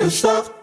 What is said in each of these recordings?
yourself.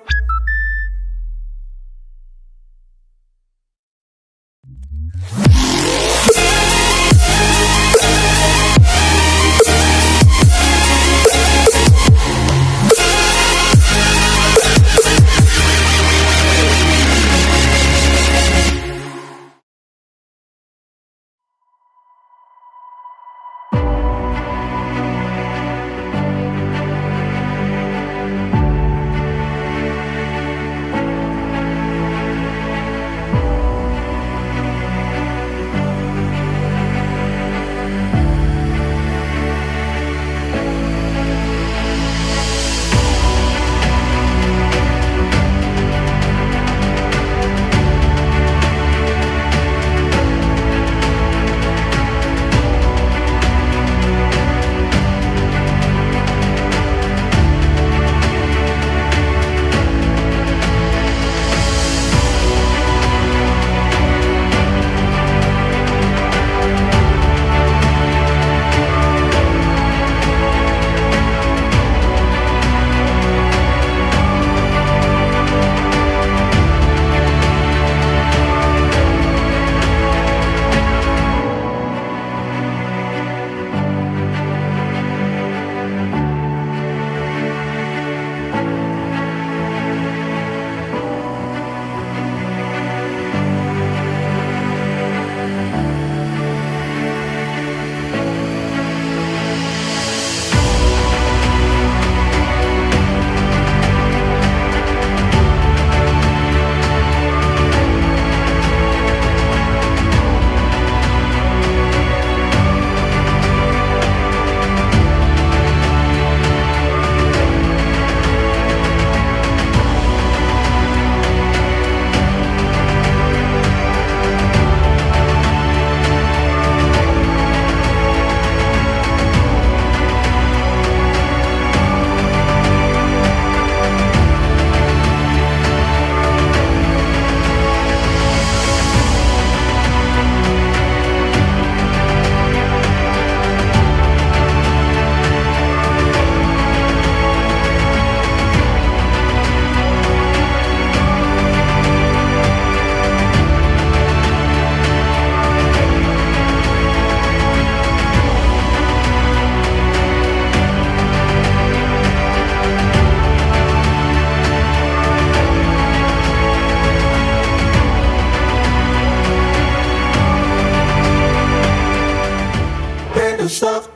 Yourself.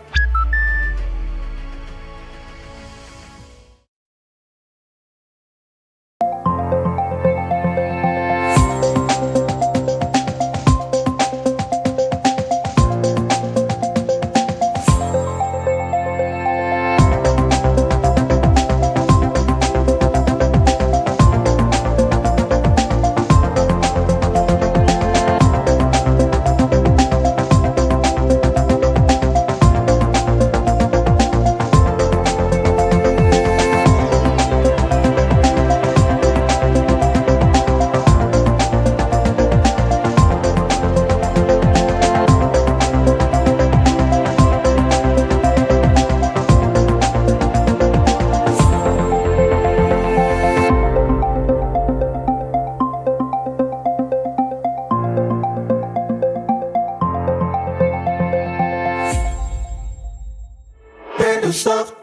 Yourself.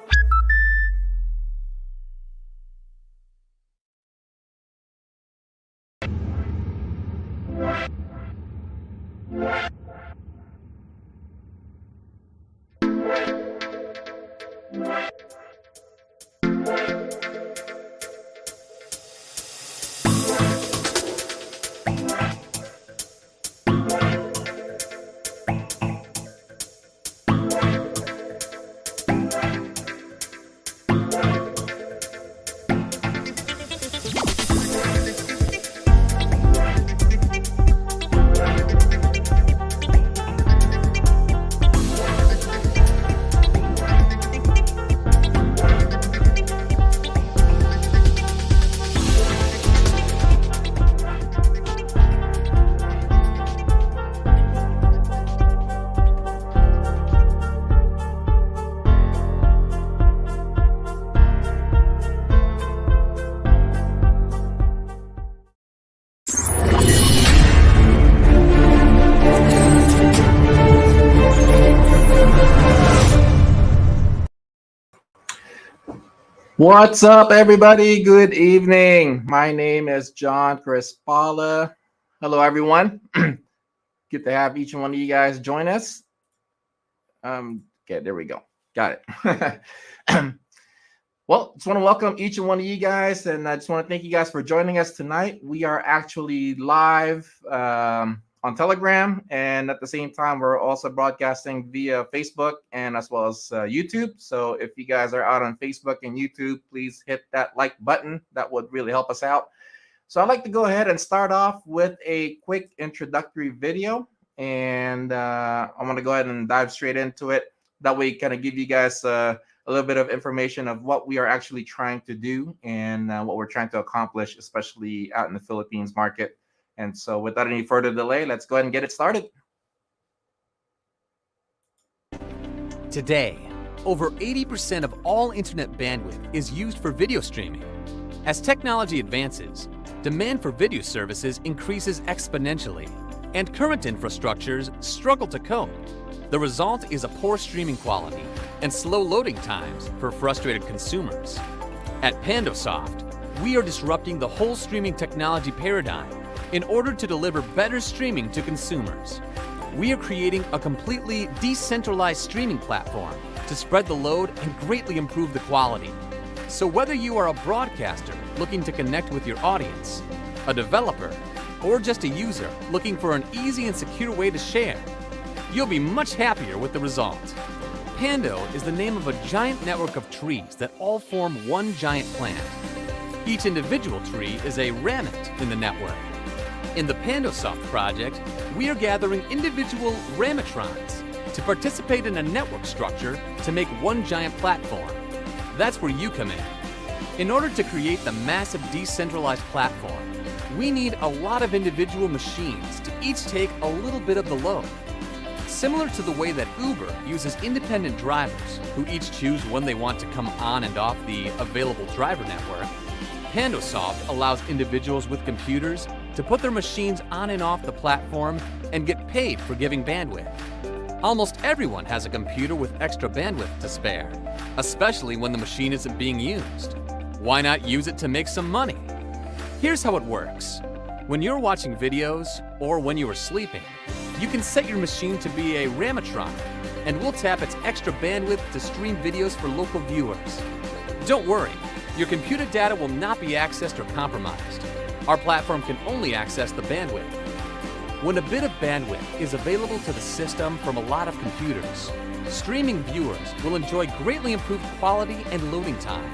What's up, everybody? Good evening. My name is John Crispala. Hello, everyone. Good to have each one of you guys join us. Okay, there we go. Got it. Well, just want to welcome each and one of you guys, and I just want to thank you guys for joining us tonight. We are actually live on Telegram, and at the same time, we're also broadcasting via Facebook and as well as YouTube. So if you guys are out on Facebook and YouTube, please hit that like button. That would really help us out. So I'd like to go ahead and start off with a quick introductory video, and I want to go ahead and dive straight into it. That way, kind of give you guys a little bit of information of what we are actually trying to do and what we're trying to accomplish, especially out in the Philippines market. And so, without any further delay, let's go ahead and get it started. Today, over 80% of all internet bandwidth is used for video streaming. As technology advances, demand for video services increases exponentially, and current infrastructures struggle to cope. The result is a poor streaming quality and slow loading times for frustrated consumers. At Pandosoft, we are disrupting the whole streaming technology paradigm in order to deliver better streaming to consumers. We are creating a completely decentralized streaming platform to spread the load and greatly improve the quality. So whether you are a broadcaster looking to connect with your audience, a developer, or just a user looking for an easy and secure way to share, you'll be much happier with the result. Pando is the name of a giant network of trees that all form one giant plant. Each individual tree is a rammet in the network. In the Pandosoft project, we are gathering individual rammetrons to participate in a network structure to make one giant platform. That's where you come in. In order to create the massive decentralized platform, we need a lot of individual machines to each take a little bit of the load. Similar to the way that Uber uses independent drivers who each choose when they want to come on and off the available driver network, Pandosoft allows individuals with computers to put their machines on and off the platform and get paid for giving bandwidth. Almost everyone has a computer with extra bandwidth to spare, especially when the machine isn't being used. Why not use it to make some money? Here's how it works. When you're watching videos or when you are sleeping, you can set your machine to be a rammetron, and we'll tap its extra bandwidth to stream videos for local viewers. Don't worry, your computer data will not be accessed or compromised. Our platform can only access the bandwidth. When a bit of bandwidth is available to the system from a lot of computers, streaming viewers will enjoy greatly improved quality and loading time.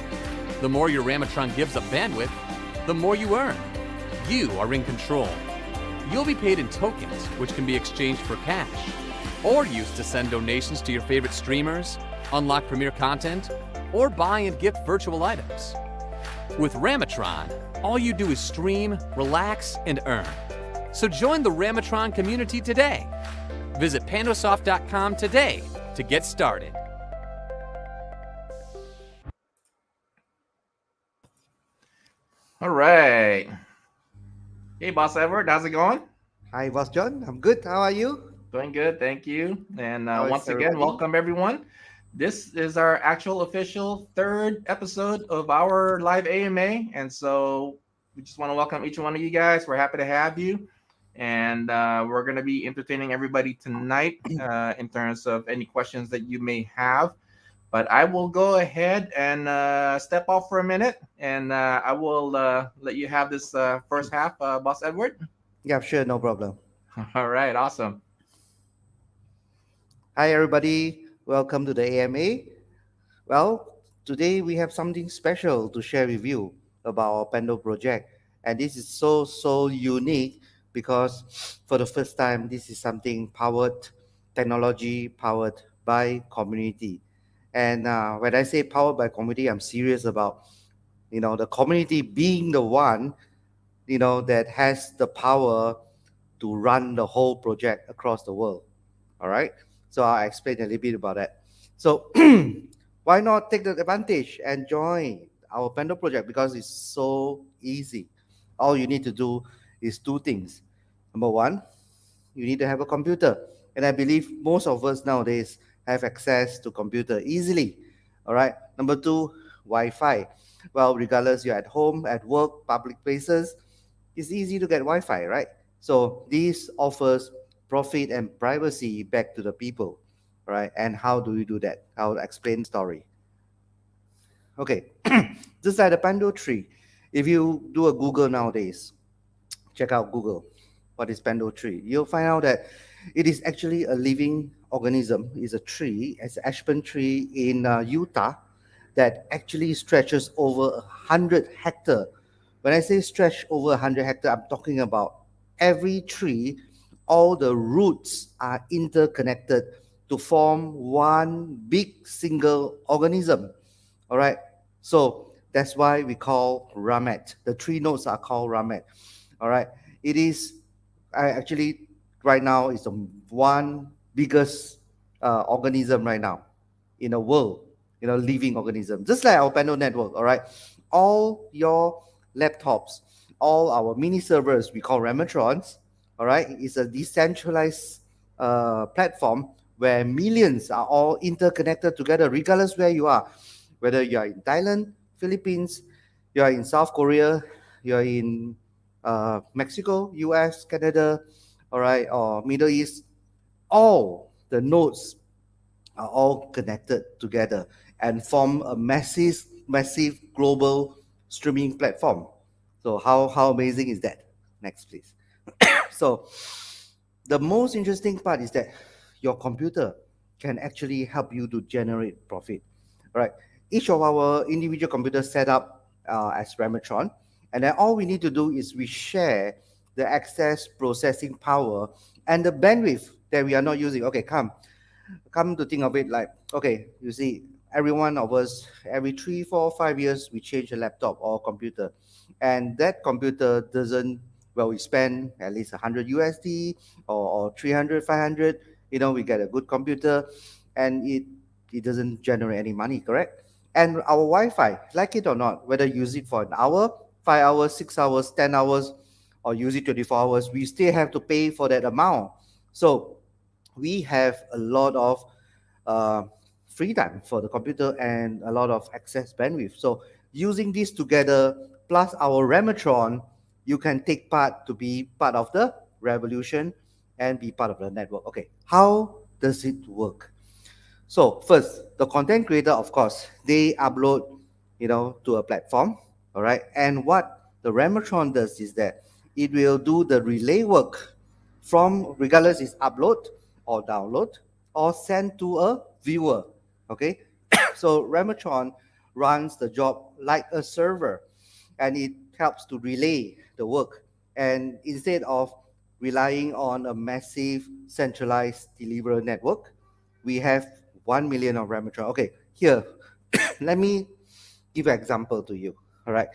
The more your rammetron gives up bandwidth, the more you earn. You are in control. You'll be paid in tokens, which can be exchanged for cash, or used to send donations to your favorite streamers, unlock premiere content, or buy and gift virtual items. With Rammetron, all you do is stream, relax, and earn. So join the Rammetron community today. Visit pandosoft.com today to get started. All right. Hey, Boss Edward, how's it going? Hi, Boss John. I'm good. How are you? Doing good, thank you. And How is once again, everybody? welcome everyone. This is our actual official third episode of our live AMA. And so we just want to welcome each one of you guys. We're happy to have you. And we're going to be entertaining everybody tonight in terms of any questions that you may have. But I will go ahead and step off for a minute, and I will let you have this first half, Boss Edward. Yeah, sure, no problem. All right, awesome. Hi, everybody. Welcome to the AMA. Well, today we have something special to share with you about our Pando project. And this is so unique because for the first time, this is something technology powered by community. And when I say powered by community, I'm serious about, the community being the one, that has the power to run the whole project across the world. All right. So I'll explain a little bit about that. So why not take the advantage and join our Pando project, because it's so easy. All you need to do is two things. Number one, you need to have a computer. And I believe most of us nowadays have access to computer easily. All right. Number two, Wi-Fi. Well, regardless you're at home, at work, public places, it's easy to get Wi-Fi, right? So this offers profit and privacy back to the people, right? And how do we do that? I'll explain story. Okay, just like the Pando tree. If you do a Google nowadays, check out Google. What is Pando tree? You'll find out that it is actually a living organism. It's a tree, it's an aspen tree in Utah that actually stretches over 100 hectare. When I say stretch over 100 hectare, I'm talking about every tree, all the roots are interconnected to form one big single organism. All right. So that's why we call ramet. The tree nodes are called ramet. All right. It is I actually right now is the one biggest organism right now in the world, living organism, just like our panel network. All right. All your laptops, all our mini servers, we call Ramatrons. All right. It's a decentralized platform where millions are all interconnected together, regardless where you are, whether you are in Thailand, Philippines, you are in South Korea, you are in Mexico, US, Canada, all right, or Middle East. All the nodes are all connected together and form a massive global streaming platform. So how amazing is that? Next, please. So the most interesting part is that your computer can actually help you to generate profit. Right? Each of our individual computers set up as Ramatron, and then all we need to do is we share the excess processing power and the bandwidth that we are not using. Okay, come to think of it, like, okay, you see, every one of us, every 3 4 5 years, we change a laptop or computer, and that computer doesn't, well, we spend at least 100 USD, or 300 500, we get a good computer, and it doesn't generate any money, correct? And our Wi-Fi, like it or not, whether you use it for an hour, 5 hours, 6 hours, 10 hours, or use it 24 hours, we still have to pay for that amount. So we have a lot of uh, free time for the computer and a lot of excess bandwidth. So using this together plus our Ramatron, you can take part to be part of the revolution and be part of the network. Okay, how does it work? So first, the content creator, of course, they upload, to a platform, all right. And what the Ramatron does is that it will do the relay work from, regardless is upload or download or send to a viewer. Okay, so Ramatron runs the job like a server, and it helps to relay the work. And instead of relying on a massive centralized delivery network, we have 1 million of Ramatron. Okay, here, let me give an example to you. All right.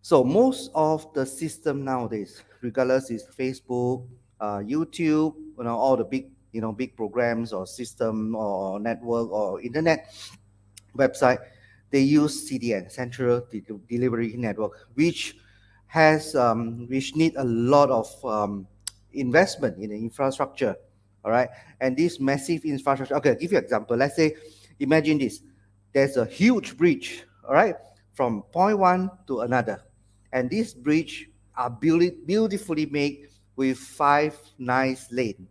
So most of the system nowadays, regardless is Facebook, YouTube, all the big programs or system or network or internet website, they use CDN, Central Delivery Network, which need a lot of investment in the infrastructure. All right, and this massive infrastructure. Okay, I'll give you an example. Let's say, imagine this: there's a huge bridge. All right, from point one to another, and this bridge are beautifully made with 5 nice lanes.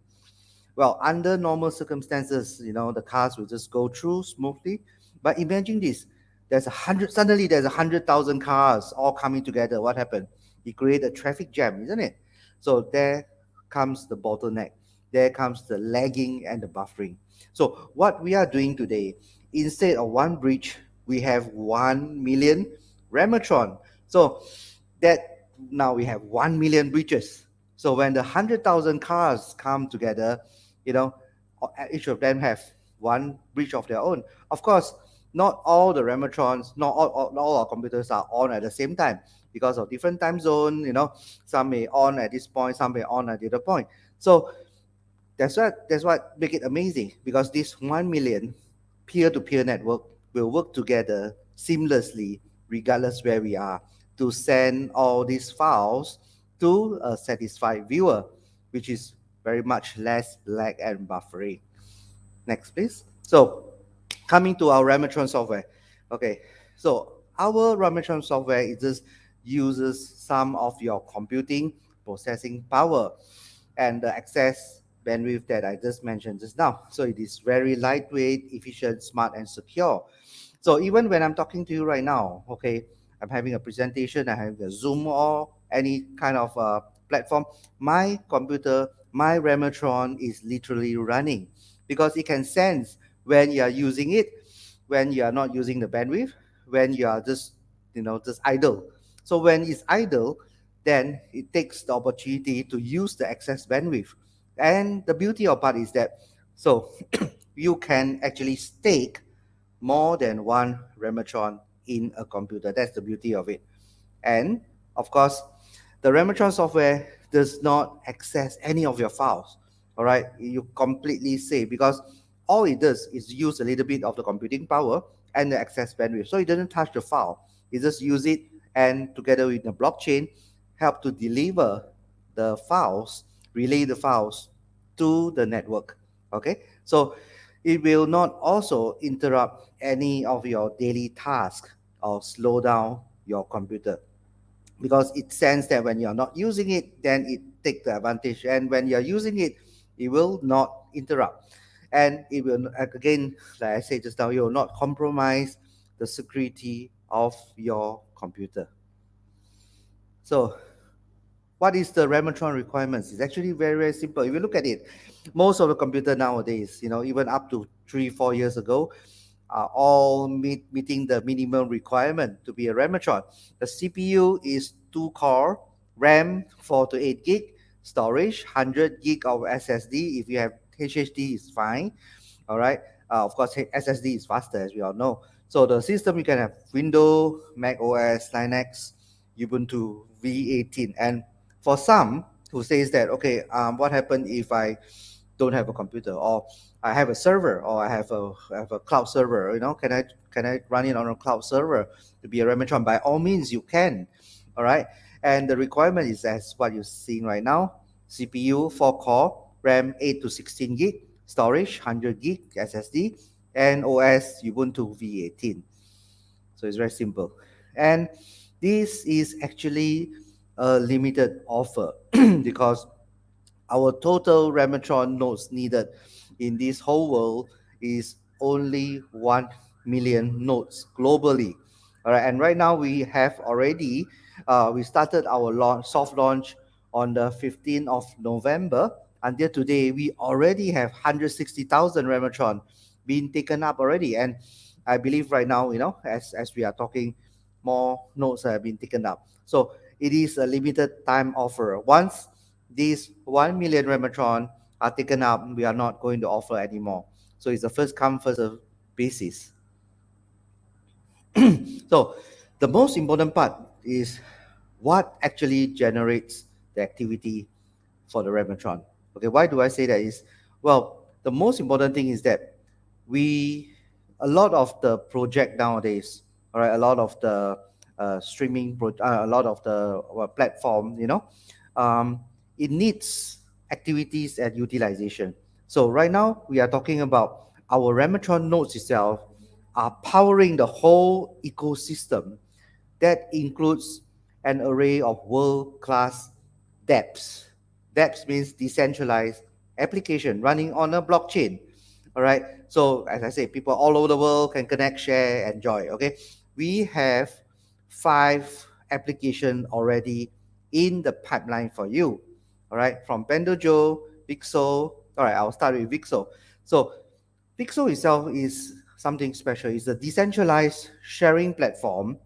Well, under normal circumstances, the cars will just go through smoothly. But imagine this: suddenly there's 100,000 cars all coming together. What happened? It create a traffic jam, isn't it? So there comes the bottleneck. There comes the lagging and the buffering. So what we are doing today, instead of one bridge, we have 1 million Ramatron. So that now we have 1 million bridges. So when the 100,000 cars come together, you know, each of them have one bridge of their own. Of course, not all the Ramatrons, not all our computers are on at the same time because of different time zone. Some may on at this point, some may on at the other point. So that's what make it amazing, because this 1 million peer-to-peer network will work together seamlessly regardless where we are, to send all these files to a satisfied viewer, which is very much less lag and buffering. Next, please. So coming to our Ramatron software. Okay, so our Ramatron software, it just uses some of your computing processing power and the access bandwidth that I just mentioned just now. So it is very lightweight, efficient, smart, and secure. So even when I'm talking to you right now, okay, I'm having a presentation, I have a Zoom or any kind of platform, my computer, my Ramatron is literally running because it can sense when you are using it, when you are not using the bandwidth, when you are just, just idle. So when it's idle, then it takes the opportunity to use the excess bandwidth. And the beauty of part is that, so you can actually stake more than one Ramatron in a computer. That's the beauty of it. And of course, the Ramatron software does not access any of your files. All right, you completely safe because all it does is use a little bit of the computing power and the access bandwidth. So it doesn't touch the file. It just use it and together with the blockchain help to deliver the files, relay the files to the network. Okay, so it will not also interrupt any of your daily tasks or slow down your computer because it senses that when you're not using it, then it takes the advantage. And when you're using it, it will not interrupt. And it will, again, like I said just now, it will not compromise the security of your computer. So what is the Ramatron requirements? It's actually very, very simple. If you look at it, most of the computer nowadays, even up to 3-4 years ago, are all meeting the minimum requirement to be a Ramatron. The CPU is 2 core, RAM 4 to 8 gig, storage 100 gig of SSD. If you have HDD, it's fine. All right. Of course, SSD is faster, as we all know. So the system you can have Windows, Mac OS, Linux, Ubuntu, V18, and for some who says that, okay, what happened if I don't have a computer, or I have a server, or I have a cloud server? Can I run it on a cloud server to be a Ramatron? By all means, you can. All right, and the requirement is as what you're seeing right now: CPU 4 core, RAM 8 to 16 gig, storage 100 gig SSD, and OS Ubuntu V18. So it's very simple, and this is actually a limited offer because our total Ramatron nodes needed in this whole world is only 1 million nodes globally. All right, and right now we have already we started our soft launch on the 15th of November. Until today, we already have 160,000 Ramatron being taken up already, and I believe right now, as we are talking, more nodes have been taken up. So it is a limited time offer. Once these 1 million Ramatron are taken up, we are not going to offer anymore. So it's a first come, first serve basis. So the most important part is what actually generates the activity for the Ramatron. Okay, why do I say that? Is, well, the most important thing is that a lot of the project nowadays, all right, a lot of the a lot of the platform, it needs activities and utilization. So right now we are talking about our Ramatron nodes itself are powering the whole ecosystem that includes an array of world-class dApps. dApps means decentralized application running on a blockchain. All right. So as I say, people all over the world can connect, share, enjoy. Okay. We have 5 applications already in the pipeline for you. All right. From Pandojo, Vixo. All right. I'll start with Vixo. So Vixo itself is something special. It's a decentralized sharing platform.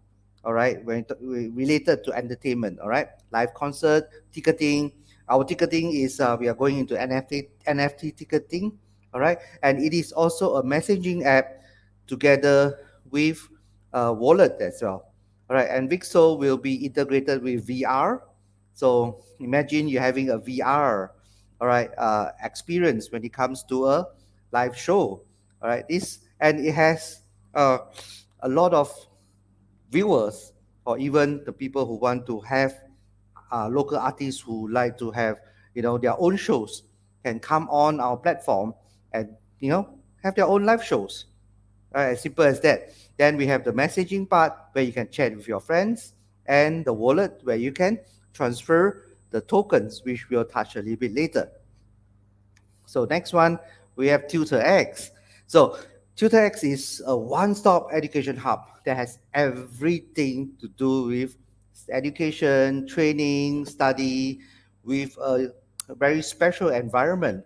All right, related to entertainment. All right, live concert, ticketing. Our ticketing is we are going into NFT ticketing. All right, and it is also a messaging app together with a wallet as well. All right, and Vixo will be integrated with VR. So imagine you having a VR, all right, experience when it comes to a live show. All right, and it has a lot of viewers, or even the people who want to have local artists who like to have their own shows can come on our platform and have their own live shows. All right, as simple as that. Then we have the messaging part where you can chat with your friends, and the wallet where you can transfer the tokens, which we'll touch a little bit later. So next one, we have TutorX. So TutorX is a one-stop education hub that has everything to do with education, training, study, with a very special environment.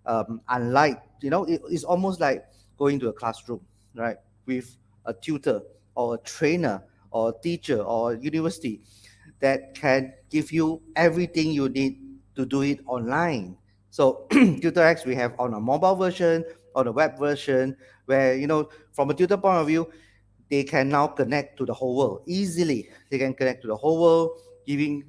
Unlike, it's almost like going to a classroom, right? With a tutor or a trainer or a teacher or a university that can give you everything you need to do it online. So TutorX we have on a mobile version, on a web version, where from a tutor point of view, they can now connect to the whole world easily. They can connect to the whole world,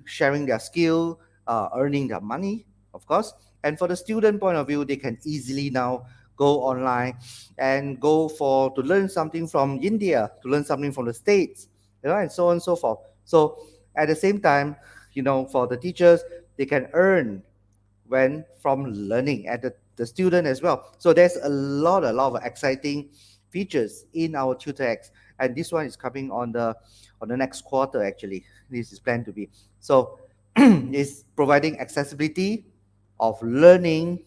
sharing their skill, earning their money, of course. And for the student point of view, they can easily now go online and go to learn something from India, to learn something from the States, and so on and so forth. So at the same time, for the teachers, they can earn when from learning, and the student as well. So there's a lot of exciting features in our TutorX, and this one is coming on the next quarter. Actually, this is planned to be. So it's providing accessibility of learning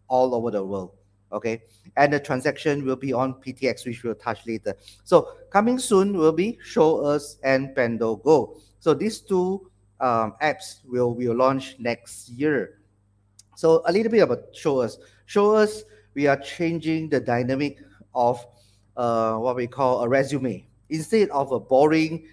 all over the world. Okay, and the transaction will be on PTX, which we'll touch later. So coming soon will be Show Us and Pando Go. So these two apps will launch next year. So a little bit about Show Us. Show Us, we are changing the dynamic of what we call a resume. Instead of a boring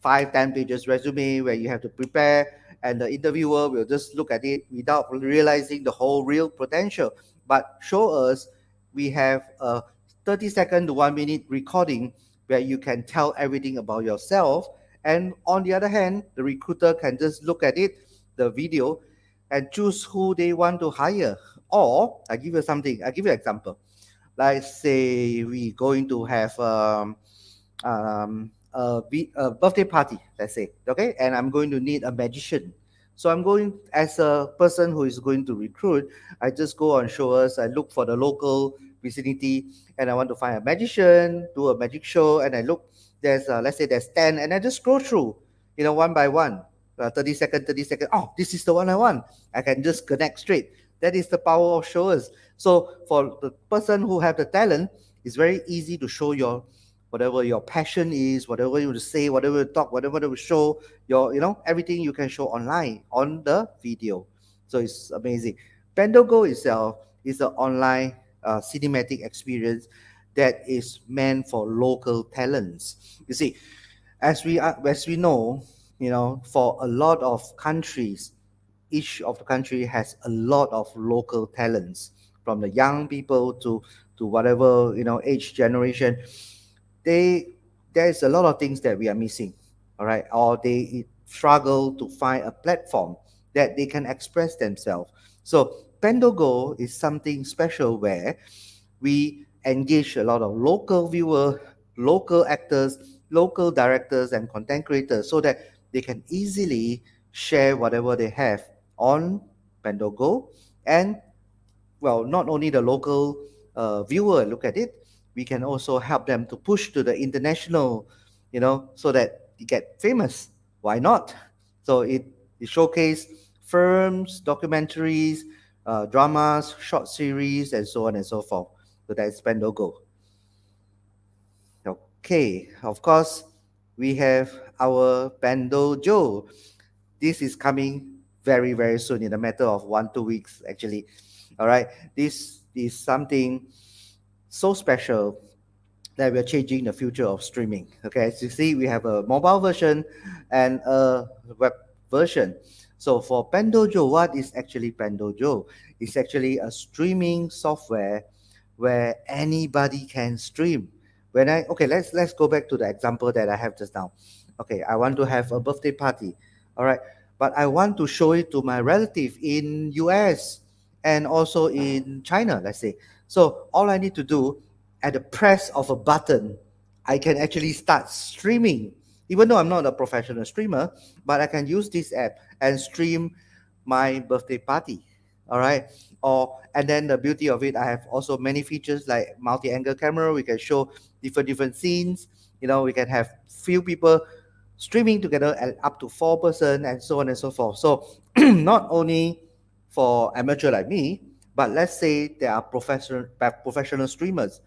5-10 pages resume where you have to prepare and the interviewer will just look at it without realizing the whole real potential. But Show Us, we have a 30-second to 1 minute recording where you can tell everything about yourself. And on the other hand, the recruiter can just look at it, the video, and choose who they want to hire. Or I give you an example. Like say we going to have a birthday party, let's say, okay, and I'm going to need a magician. So I'm going, as a person who is going to recruit, I just go on Show Us, I look for the local vicinity, and I want to find a magician, do a magic show, and I look, let's say there's 10, and I just scroll through, one by one, 30 second, 30 second. Oh, this is the one I want. I can just connect straight. That is the power of Show Us. So for the person who have the talent, it's very easy to show whatever your passion is, whatever you say, whatever you talk, whatever you show, everything you can show online on the video. So it's amazing. Pandogo itself is an online cinematic experience that is meant for local talents. You see, as we know, for a lot of countries, each of the country has a lot of local talents, from the young people to whatever age generation. There's a lot of things that we are missing, all right, or they struggle to find a platform that they can express themselves. So Pandogo is something special where we engage a lot of local viewers, local actors, local directors and content creators, so that they can easily share whatever they have on Pandogo. And well, not only the local viewer look at it, we can also help them to push to the international, so that you get famous. Why not? So it showcase films, documentaries, dramas, short series, and so on and so forth. So that's Pandogo. Okay, of course, we have our Pandojo. This is coming very, very soon, in a matter of 1-2 weeks, actually. All right, this is something so special that we're changing the future of streaming. Okay, as you see, we have a mobile version and a web version. So for Pandojo, what is actually Pandojo? It's actually a streaming software where anybody can stream. Let's go back to the example that I have just now. Okay, I want to have a birthday party. All right, but I want to show it to my relative in US and also in China, let's say. So all I need to do, at the press of a button, I can actually start streaming. Even though I'm not a professional streamer, but I can use this app and stream my birthday party. All right. And then the beauty of it, I have also many features like multi-angle camera. We can show different scenes. We can have few people streaming together at up to 4 person, and so on and so forth. So not only for amateur like me, but let's say there are professional streamers,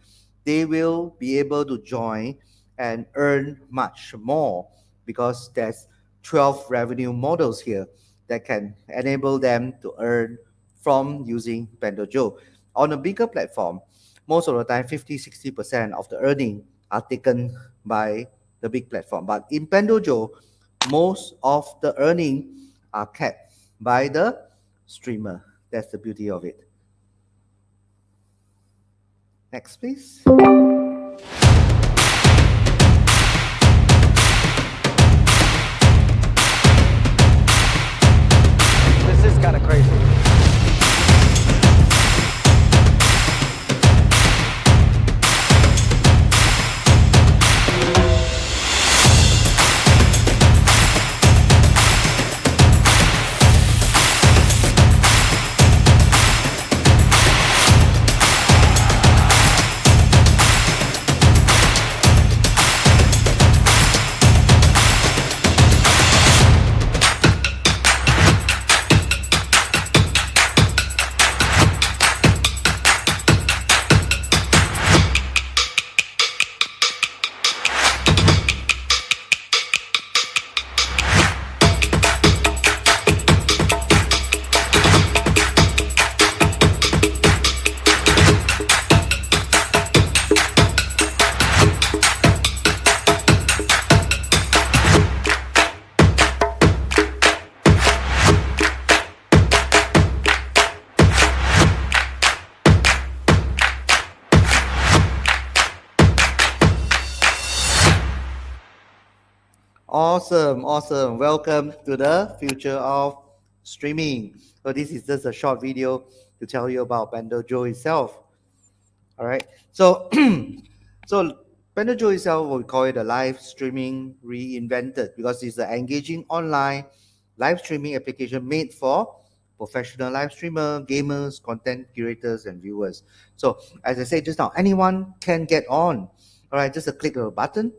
they will be able to join and earn much more, because there's 12 revenue models here that can enable them to earn from using PandoJo. On a bigger platform, most of the time 50-60% of the earning are taken by the big platform. But in PandoJo, most of the earning are kept by the streamer. That's the beauty of it. Next, please. This is kind of crazy. Awesome. Welcome to the future of streaming. So this is just a short video to tell you about PandoJo itself. All right. So, so PandoJo itself, we call it a live streaming reinvented, because it's an engaging online live streaming application made for professional live streamer, gamers, content curators, and viewers. So, as I said just now, anyone can get on. All right, just a click of a button,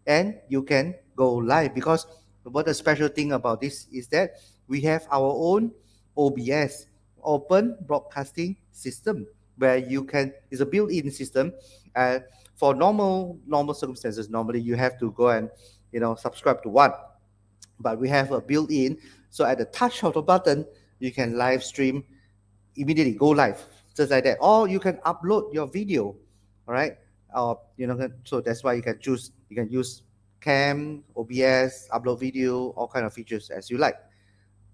and you can go live. Because what the special thing about this is that we have our own OBS, Open Broadcasting System, where you can, it's a built-in system. For normal circumstances, normally you have to go and subscribe to one, but we have a built-in, so at the touch of the button you can live stream immediately, go live just like that, or you can upload your video. All right, so that's why you can use cam, OBS, upload video, all kind of features as you like.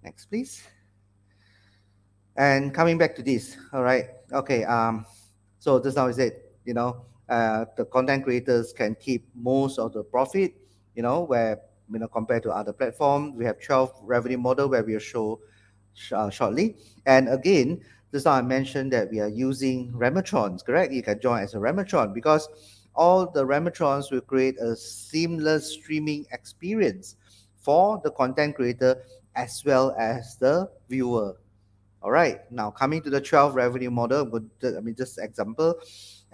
Next, please. And coming back to this, all right, okay, so just now is it, the content creators can keep most of the profit, where, compared to other platforms, we have 12 revenue model where we'll show shortly. And again, just now I mentioned that we are using Ramatrons, correct? You can join as a Ramatron, because all the Ramatrons will create a seamless streaming experience for the content creator as well as the viewer. All right, now coming to the 12 revenue model, just example: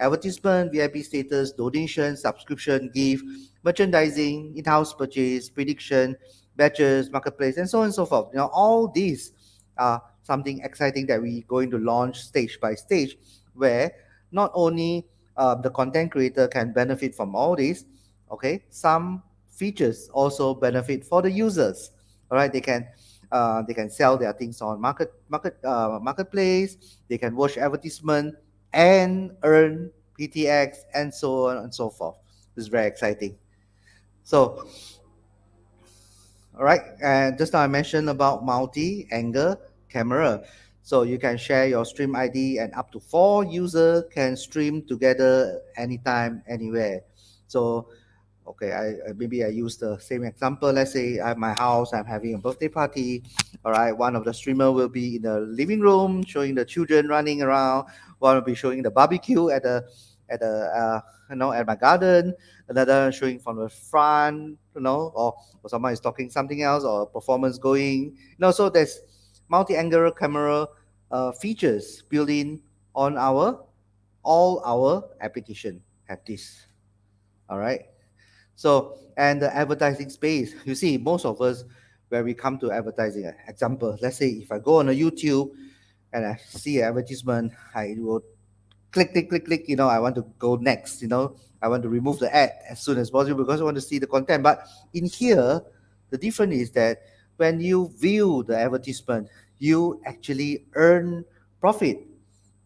advertisement, VIP status, donation, subscription, gift, merchandising, in-house purchase, prediction, batches, marketplace, and so on and so forth. All these are something exciting that we're going to launch stage by stage, where not only the content creator can benefit from all this, okay, some features also benefit for the users. All right, they can sell their things on marketplace. They can watch advertisement and earn PTX, and so on and so forth. This is very exciting. So, all right, and just now I mentioned about multi-angle camera. So you can share your stream ID, and up to 4 users can stream together anytime, anywhere. So, okay, maybe I use the same example. Let's say at my house, I'm having a birthday party. All right, one of the streamer will be in the living room showing the children running around. One will be showing the barbecue at my garden. Another showing from the front, or someone is talking something else, or performance going. So there's multi-angle camera features built in on all our application have this. All right. So, and the advertising space, you see, most of us, where we come to advertising, example, let's say if I go on a YouTube and I see an advertisement, I will click, click, click, click, I want to go next, I want to remove the ad as soon as possible because I want to see the content. But in here, the difference is that when you view the advertisement, you actually earn profit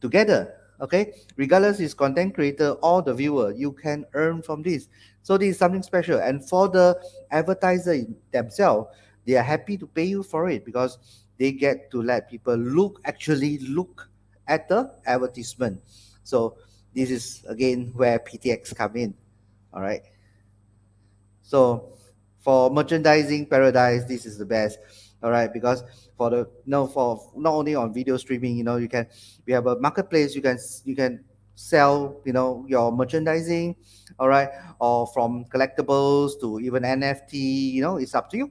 together. Okay, regardless is content creator or the viewer, you can earn from this. So this is something special, and for the advertiser themselves, they are happy to pay you for it because they get to let people actually look at the advertisement. So this is again where PTX come in. All right. So for merchandising paradise, this is the best. All right, because for the for not only on video streaming, we have a marketplace. You can sell your merchandising. All right, or from collectibles to even NFT. It's up to you.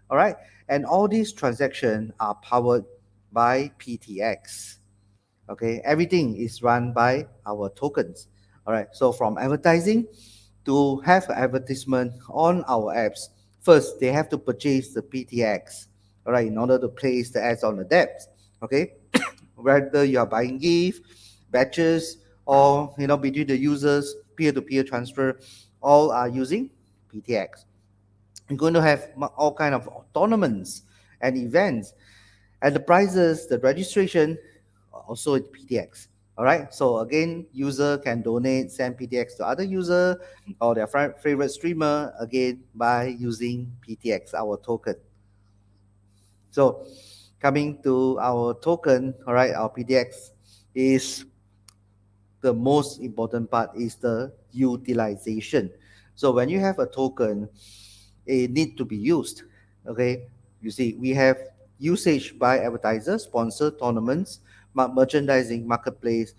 All right, and all these transactions are powered by PTX. Okay, everything is run by our tokens. All right, so from advertising to have advertisement on our apps, first they have to purchase the PTX, all right, in order to place the ads on the depth. Okay, whether you are buying gift, batches, or between the users, peer-to-peer transfer, all are using PTX. You're going to have all kind of tournaments and events, and the prizes, the registration, also in PTX. All right. So again, user can donate, send PTX to other user or their favorite streamer again by using PTX, our token. So coming to our token, all right, our PTX is the most important part is the utilization. So when you have a token, it need to be used. Okay, you see, we have usage by advertisers, sponsor tournaments, merchandising, marketplace.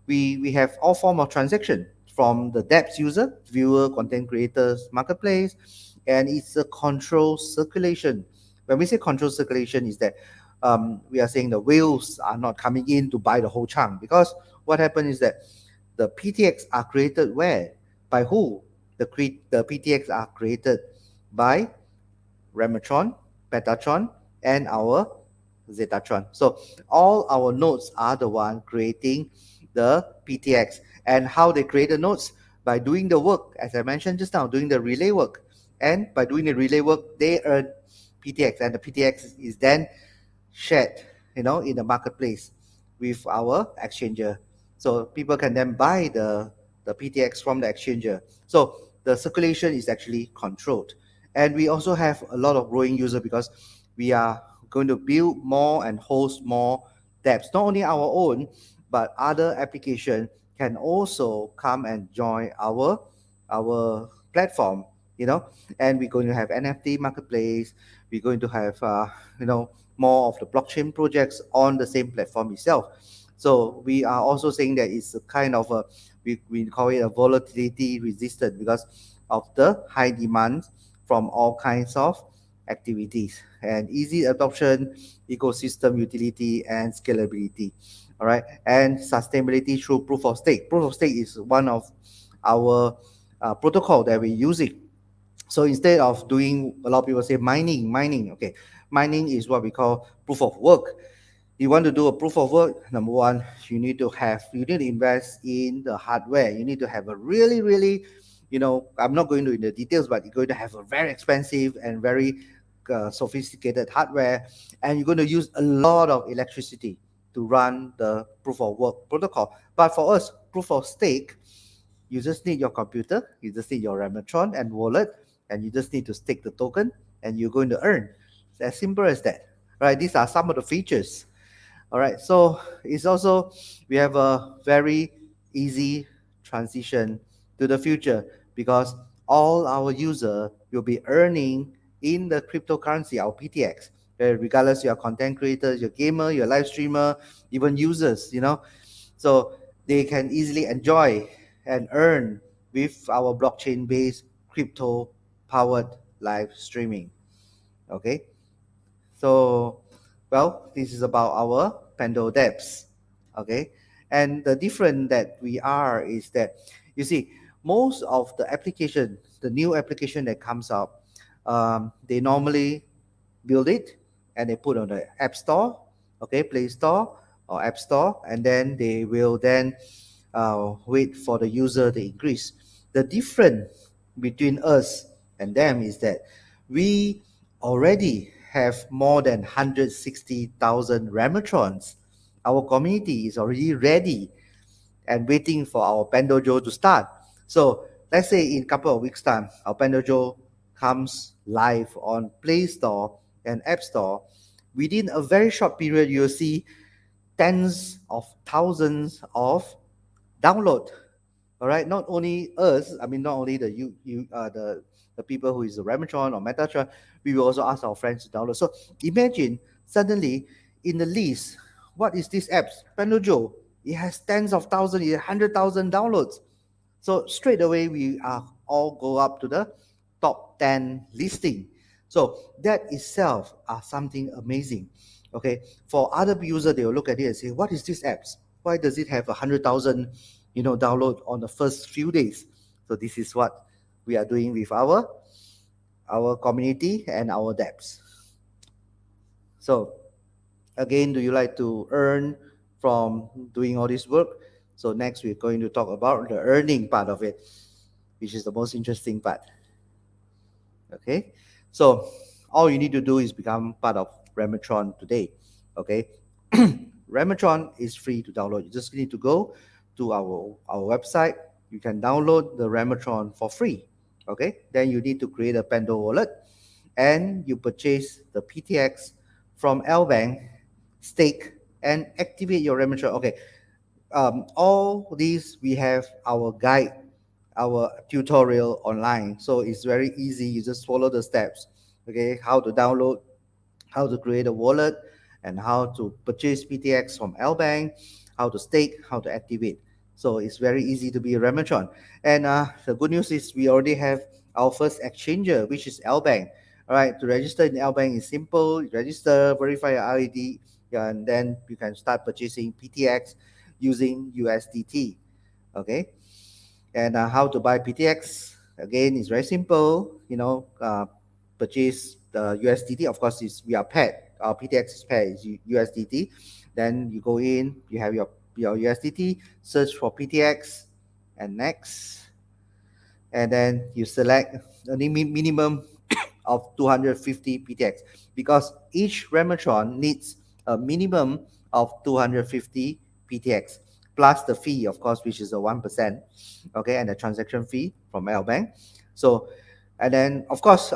We have all form of transaction from the depth user, viewer, content creators, marketplace, and it's a control circulation. When we say control circulation, is that we are saying the whales are not coming in to buy the whole chunk, because what happened is that the PTX are created where? By who? The PTX are created by Rematron, Petatron, and our Zetatron. So all our nodes are the one creating the PTX. And how they create the nodes? By doing the work, as I mentioned just now, doing the relay work. And by doing the relay work, they earn PTX, and the PTX is then shared, in the marketplace with our exchanger. So people can then buy the PTX from the exchanger. So the circulation is actually controlled. And we also have a lot of growing user because we are going to build more and host more dApps. Not only our own, but other application can also come and join our platform, and we're going to have NFT marketplace. We're going to have more of the blockchain projects on the same platform itself. So we are also saying that it's a kind of we call it a volatility resistant because of the high demand from all kinds of activities and easy adoption, ecosystem utility, and scalability. All right, and sustainability through proof of stake. Proof of stake is one of our protocol that we're using. So instead of doing, a lot of people say mining, okay, mining is what we call proof of work. You want to do a proof of work, number one, you need to invest in the hardware. You need to have a really, I'm not going into the details, but you're going to have a very expensive and very sophisticated hardware, and you're going to use a lot of electricity to run the proof of work protocol. But for us, proof of stake, you just need your computer, you just need your Rematron and wallet, and you just need to stake the token, and you're going to earn. It's as simple as that. Right? These are some of the features. All right, so it's also, we have a very easy transition to the future because all our user will be earning in the cryptocurrency, our PTX, regardless you're content creators, your gamer, your live streamer, even users, so they can easily enjoy and earn with our blockchain-based crypto-powered live streaming. Okay, so well, this is about our Pando depths. Okay, and the difference that we are is that, you see, most of the application, the new application that comes up, they normally build it and they put on the App Store, okay, Play Store or App Store, and then they will then wait for the user to increase. The difference between us and them is that we already have more than 160,000 Ramatrons. Our community is already ready and waiting for our Pandojo to start. So let's say in a couple of weeks' time, our Pandojo comes live on Play Store and App Store. Within a very short period, you'll see tens of thousands of download. All right, not only us, I mean, not only the people who is a Ramatron or Metatron, we will also ask our friends to download. So imagine suddenly in the list, what is this app? Pandojo. It has tens of thousands, 100,000 downloads. So straight away we all go up to the top 10 listing. So that itself are something amazing. Okay, for other users, they will look at it and say, what is this apps? Why does it have 100,000 download on the first few days? So this is what we are doing with our community and our dapps. So again, do you like to earn from doing all this work? So next we're going to talk about the earning part of it, which is the most interesting part. Okay, so all you need to do is become part of Ramatron today. Okay, Ramatron is free to download. You just need to go to our website. You can download the Ramatron for free. Okay, then you need to create a Pando wallet and you purchase the PTX from Lbank, stake and activate your Ramatron. Okay, all these we have our guide, our tutorial online, so it's very easy. You just follow the steps. Okay, how to download, how to create a wallet, and how to purchase PTX from Lbank, how to stake, how to activate. So it's very easy to be a Ramatron. And the good news is we already have our first exchanger, which is Lbank. All right, to register in Lbank is simple. You register, verify your ID, and then you can start purchasing PTX using USDT. Okay, and how to buy PTX? Again, it's very simple. Purchase the USDT. Of course, we are paired. Our PTX is paired is USDT. Then you go in, you have your USDT, search for PTX, and next. And then you select a minimum of 250 PTX because each Ramatron needs a minimum of 250 PTX plus the fee, of course, which is a 1%, okay, and the transaction fee from Lbank. So, and then of course,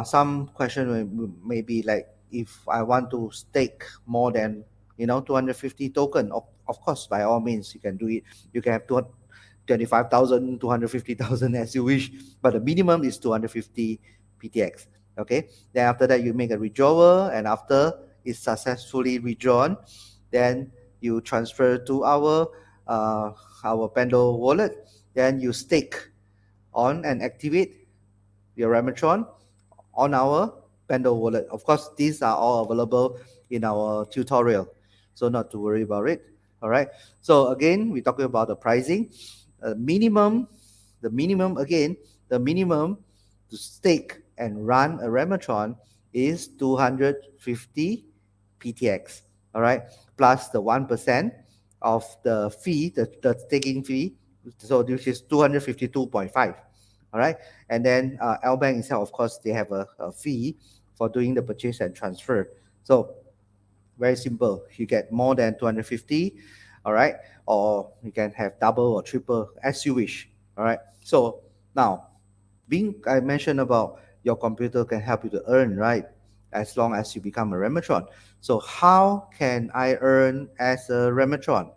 some question may be like, if I want to stake more than 250 token, of course, by all means, you can do it. You can have 25,000, 250,000 as you wish, but the minimum is 250 PTX. Okay, then after that you make a withdrawal, and after it's successfully withdrawn, then you transfer to our Pando wallet. Then you stake on and activate your Ramatron on our Pando wallet. Of course, these are all available in our tutorial, so not to worry about it. All right. So again, we're talking about the pricing. The minimum to stake and run a Ramatron is 250 PTX. All right, plus the 1% of the fee, the staking fee. So this is 252.5. All right, and then Lbank itself, of course, they have a fee for doing the purchase and transfer. So very simple. You get more than 250. All right, or you can have double or triple as you wish. All right, so now I mentioned about your computer can help you to earn, right, as long as you become a Ramatron. So how can I earn as a Ramatron?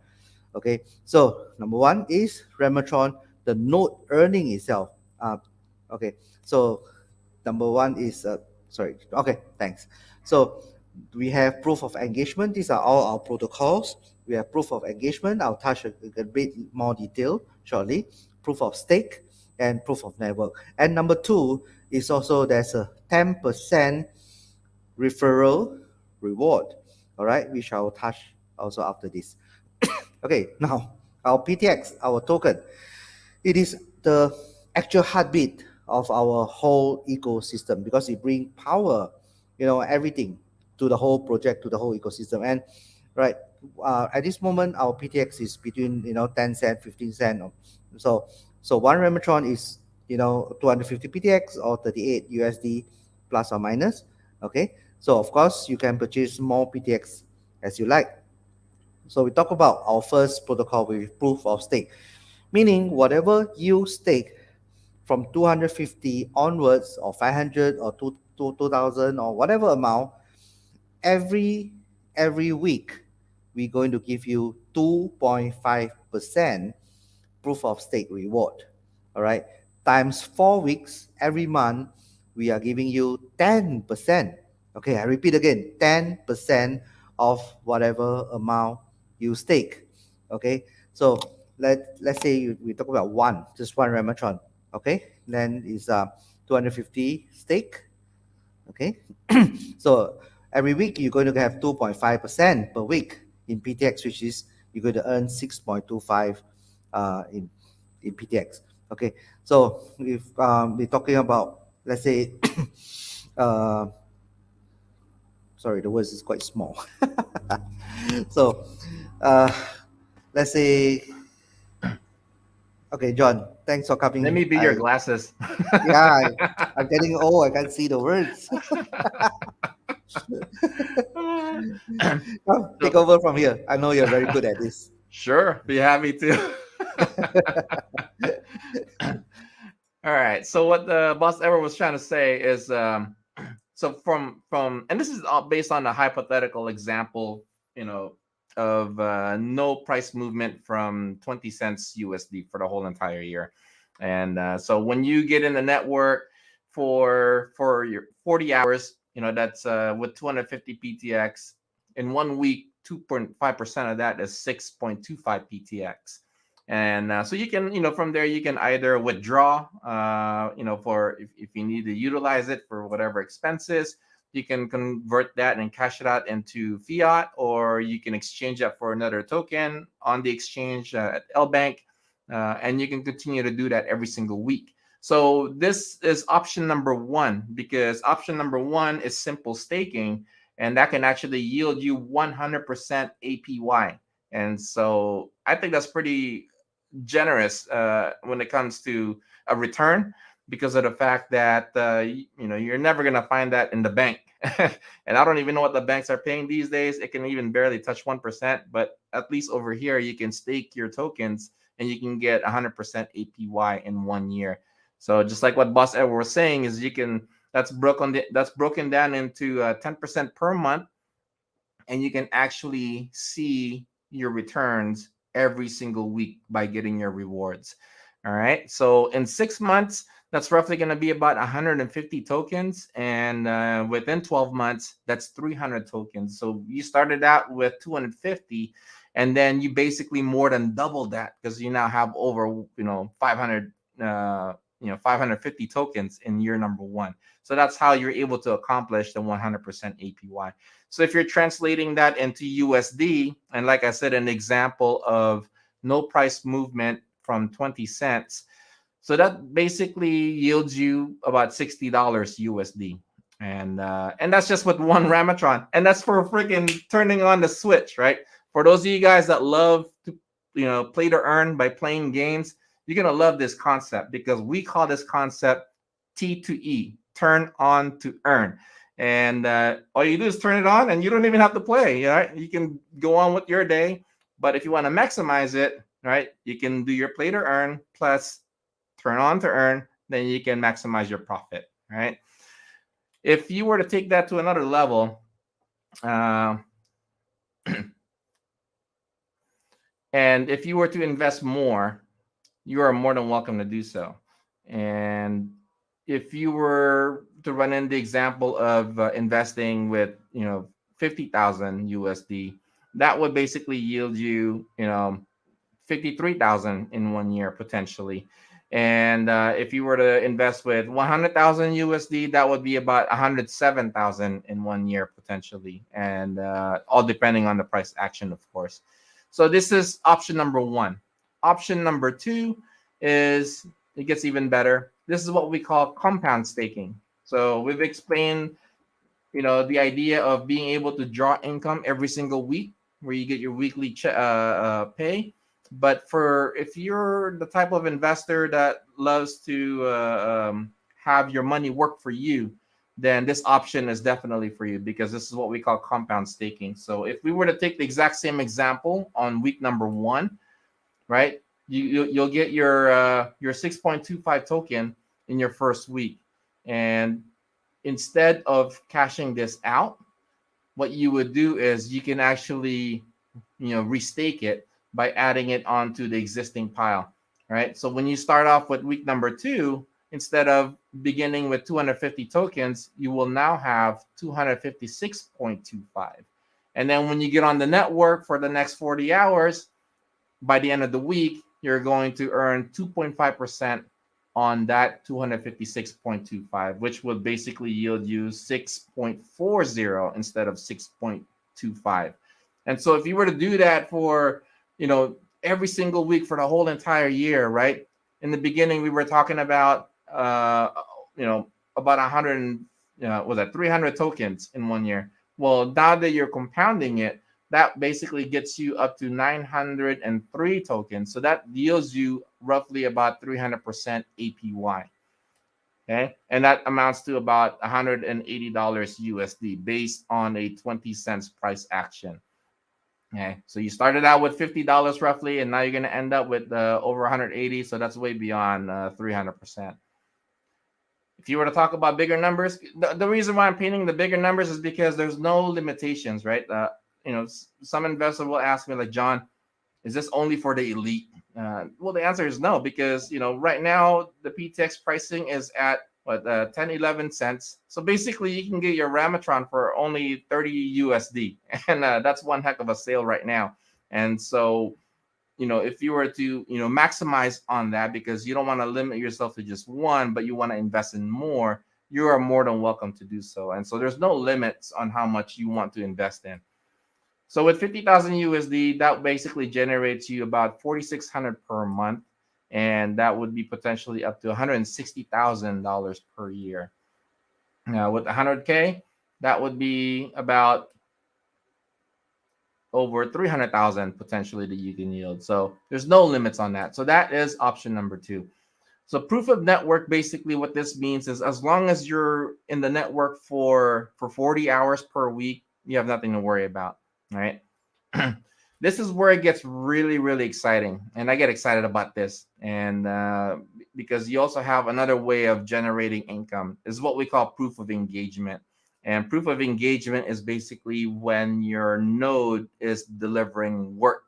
Okay, so number one is Ramatron, the node earning itself. Okay, so number one is sorry, okay, thanks. So we have proof of engagement. These are all our protocols. We have proof of engagement. I'll touch a bit more detail shortly. Proof of stake and proof of network. And number two is also there's a 10% referral reward. All right, which I'll touch also after this. Okay, now our PTX, our token, it is the actual heartbeat of our whole ecosystem because it brings power, everything to the whole project, to the whole ecosystem. And right, at this moment, our PTX is between 10 cent, 15 cent. So one Rematron is 250 PTX or 38 USD plus or minus. Okay, so of course you can purchase more PTX as you like. So we talk about our first protocol with proof of stake, meaning whatever you stake from 250 onwards or 500 or 2000 or whatever amount, every week we're going to give you 2.5% proof of stake reward. All right, times 4 weeks, every month we are giving you 10%. Okay, I repeat again, 10% of whatever amount you stake. Okay, so let's say we talk about just one Rematron. Okay, then it's 250 stake. Okay, so every week you're going to have 2.5% per week in PTX, which is you're going to earn 6.25 in PTX. Okay, so if we're talking about, let's say, sorry, the words is quite small. So uh, let's say, okay, John, thanks for coming. Let me be your glasses. Yeah, I'm getting old. I can't see the words. Take over from here. I know you're very good at this. Sure, be happy to. All right. So what the boss ever was trying to say is, so from and this is all based on a hypothetical example, of no price movement from 20 cents USD for the whole entire year. And so when you get in the network for your 40 hours, that's with 250 PTX in 1 week, 2.5% of that is 6.25 PTX. And so you can, from there, you can either withdraw, for if you need to utilize it for whatever expenses, you can convert that and cash it out into fiat, or you can exchange that for another token on the exchange at LBank. And you can continue to do that every single week. So this is option number one, because option number one is simple staking, and that can actually yield you 100% APY. And so I think that's pretty generous when it comes to a return, because of the fact that you're never going to find that in the bank. And I don't even know what the banks are paying these days. It can even barely touch 1%, but at least over here you can stake your tokens and you can get 100% APY in 1 year. So just like what Boss Edward was saying, is that's broken down into 10% per month, and you can actually see your returns every single week by getting your rewards. All right. So in 6 months, that's roughly going to be about 150 tokens. And within 12 months, that's 300 tokens. So you started out with 250, and then you basically more than doubled that, because you now have over 500 550 tokens in year number one. So that's how you're able to accomplish the 100% APY. So if you're translating that into USD, and like I said, an example of no price movement from 20 cents, so that basically yields you about $60 USD. And that's just with one Ramatron. And that's for freaking turning on the switch, right? For those of you guys that love to play to earn by playing games, you're going to love this concept, because we call this concept T2E, turn on to earn. And all you do is turn it on, and you don't even have to play. Right? You can go on with your day. But if you want to maximize it, right, you can do your play to earn plus turn on to earn. Then you can maximize your profit. Right? If you were to take that to another level, and if you were to invest more, you are more than welcome to do so. And if you were to run in the example of investing with 50,000 USD, that would basically yield you 53,000 in 1 year potentially. And if you were to invest with 100,000 USD, that would be about 107,000 in 1 year potentially, and all depending on the price action, of course. So this is option number one. Option number two is, it gets even better. This is what we call compound staking. So we've explained, the idea of being able to draw income every single week, where you get your weekly pay. But if you're the type of investor that loves to have your money work for you, then this option is definitely for you, because this is what we call compound staking. So if we were to take the exact same example on week number one, right, you'll get your 6.25 token in your first week, and instead of cashing this out, what you would do is you can actually, restake it by adding it onto the existing pile, right? So when you start off with week number two, instead of beginning with 250 tokens, you will now have 256.25. And then when you get on the network for the next 40 hours, by the end of the week, you're going to earn 2.5% on that 256.25, which will basically yield you 6.40 instead of 6.25. And so if you were to do that for, every single week for the whole entire year, right? In the beginning, we were talking about, about 100, was that 300 tokens in 1 year. Well, now that you're compounding it, that basically gets you up to 903 tokens. So that yields you roughly about 300% APY. Okay. And that amounts to about $180 USD based on a 20 cents price action. Okay. So you started out with $50 roughly, and now you're going to end up with over 180. So that's way beyond 300%. If you were to talk about bigger numbers, the reason why I'm painting the bigger numbers is because there's no limitations, right? Some investor will ask me, like, John, is this only for the elite? Well, the answer is no, because right now the PTX pricing is at 10, 11 cents. So basically, you can get your Ramatron for only 30 USD, and that's one heck of a sale right now. And so, if you were to maximize on that, because you don't want to limit yourself to just one, but you want to invest in more, you are more than welcome to do so. And so there's no limits on how much you want to invest in. So with 50,000 USD, that basically generates you about 4,600 per month, and that would be potentially up to $160,000 per year. Now with 100K, that would be about over 300,000 potentially that you can yield. So there's no limits on that. So that is option number two. So proof of network, basically what this means is, as long as you're in the network for 40 hours per week, you have nothing to worry about. Right. This is where it gets really, really exciting. And I get excited about this. And because you also have another way of generating income, is what we call proof of engagement. And proof of engagement is basically when your node is delivering work.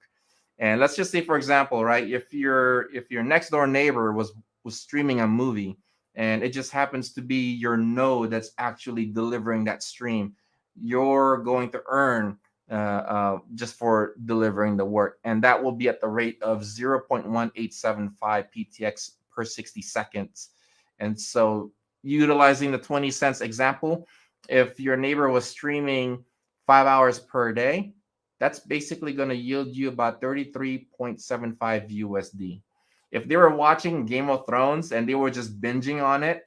And let's just say, for example, right, if your next door neighbor was streaming a movie, and it just happens to be your node that's actually delivering that stream, you're going to earn just for delivering the work, and that will be at the rate of 0.1875 PTX per 60 seconds. And so, utilizing the 20 cents example, if your neighbor was streaming 5 hours per day, that's basically going to yield you about 33.75 USD. If they were watching Game of Thrones and they were just binging on it,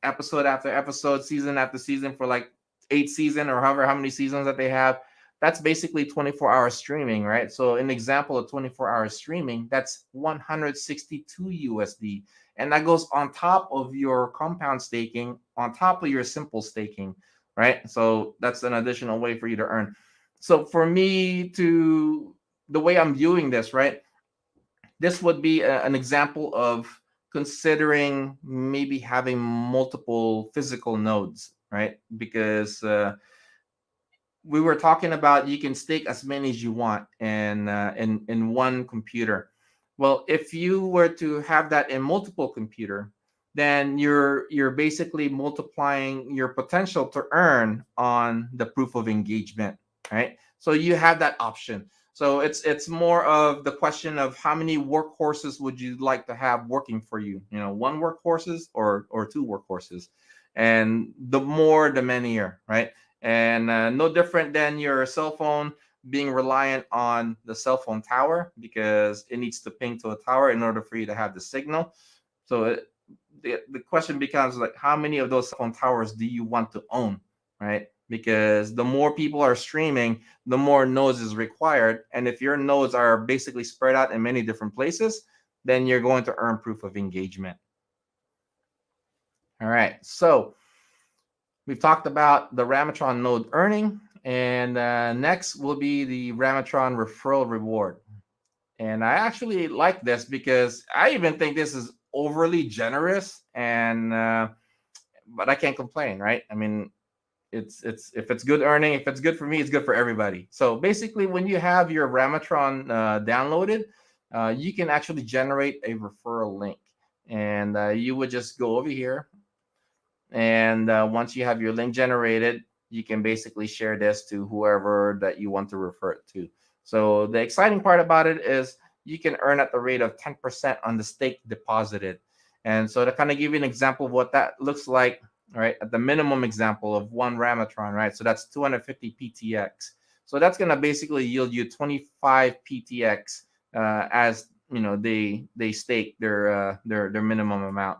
episode after episode, season after season, for like 8 seasons or however how many seasons that they have, that's basically 24-hour streaming, right? So an example of 24-hour streaming, that's 162 USD. And that goes on top of your compound staking, on top of your simple staking, right? So that's an additional way for you to earn. So for me, the way I'm viewing this, right, this would be an example of considering maybe having multiple physical nodes, right? Because we were talking about you can stake as many as you want in one computer. Well, if you were to have that in multiple computer, then you're basically multiplying your potential to earn on the proof of engagement, right? So you have that option. So it's more of the question of how many workhorses would you like to have working for you? You know, one workhorses or two workhorses, and the more the merrier, right? And no different than your cell phone being reliant on the cell phone tower because it needs to ping to a tower in order for you to have the signal. So the question becomes like, how many of those cell phone towers do you want to own, right? Because the more people are streaming, the more nodes is required. And if your nodes are basically spread out in many different places, then you're going to earn proof of engagement. All right. So we've talked about the Ramatron node earning, and next will be the Ramatron referral reward. And I actually like this because I even think this is overly generous, and but I can't complain, right? I mean, it's if it's good earning, if it's good for me, it's good for everybody. So basically, when you have your Ramatron downloaded, you can actually generate a referral link, and you would just go over here, and once you have your link generated, you can basically share this to whoever that you want to refer it to. So the exciting part about it is you can earn at the rate of 10% on the stake deposited. And so to kind of give you an example of what that looks like, right, at the minimum example of one Ramatron, right? So that's 250 PTX. So that's going to basically yield you 25 PTX as you know they stake their minimum amount.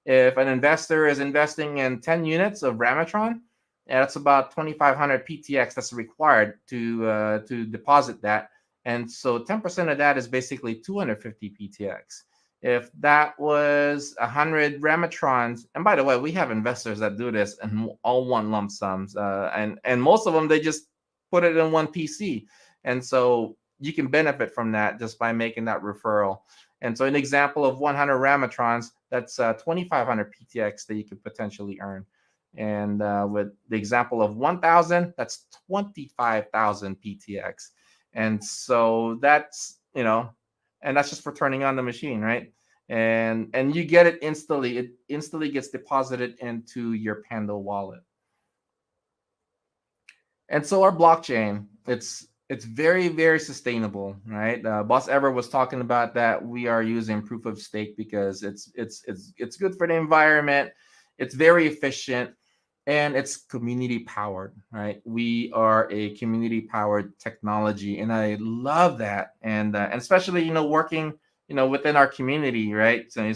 If an investor is investing in 10 units of Ramatron, that's about 2,500 PTX that's required to deposit that. And so 10% of that is basically 250 PTX. If that was 100 Ramatrons, and by the way, we have investors that do this and all want lump sums, and most of them they just put it in one PC, and so you can benefit from that just by making that referral. And so, an example of 100 Ramatrons, that's 2,500 PTX that you could potentially earn. And with the example of 1,000, that's 25,000 PTX. And so that's, you know, and that's just for turning on the machine, right? And you get it instantly. It instantly gets deposited into your Pando wallet. And so our blockchain, it's very very sustainable, right? Boss Ever was talking about that we are using proof of stake because it's good for the environment. It's very efficient and it's community powered, right? We are a community powered technology, and I love that. And especially working within our community, right? So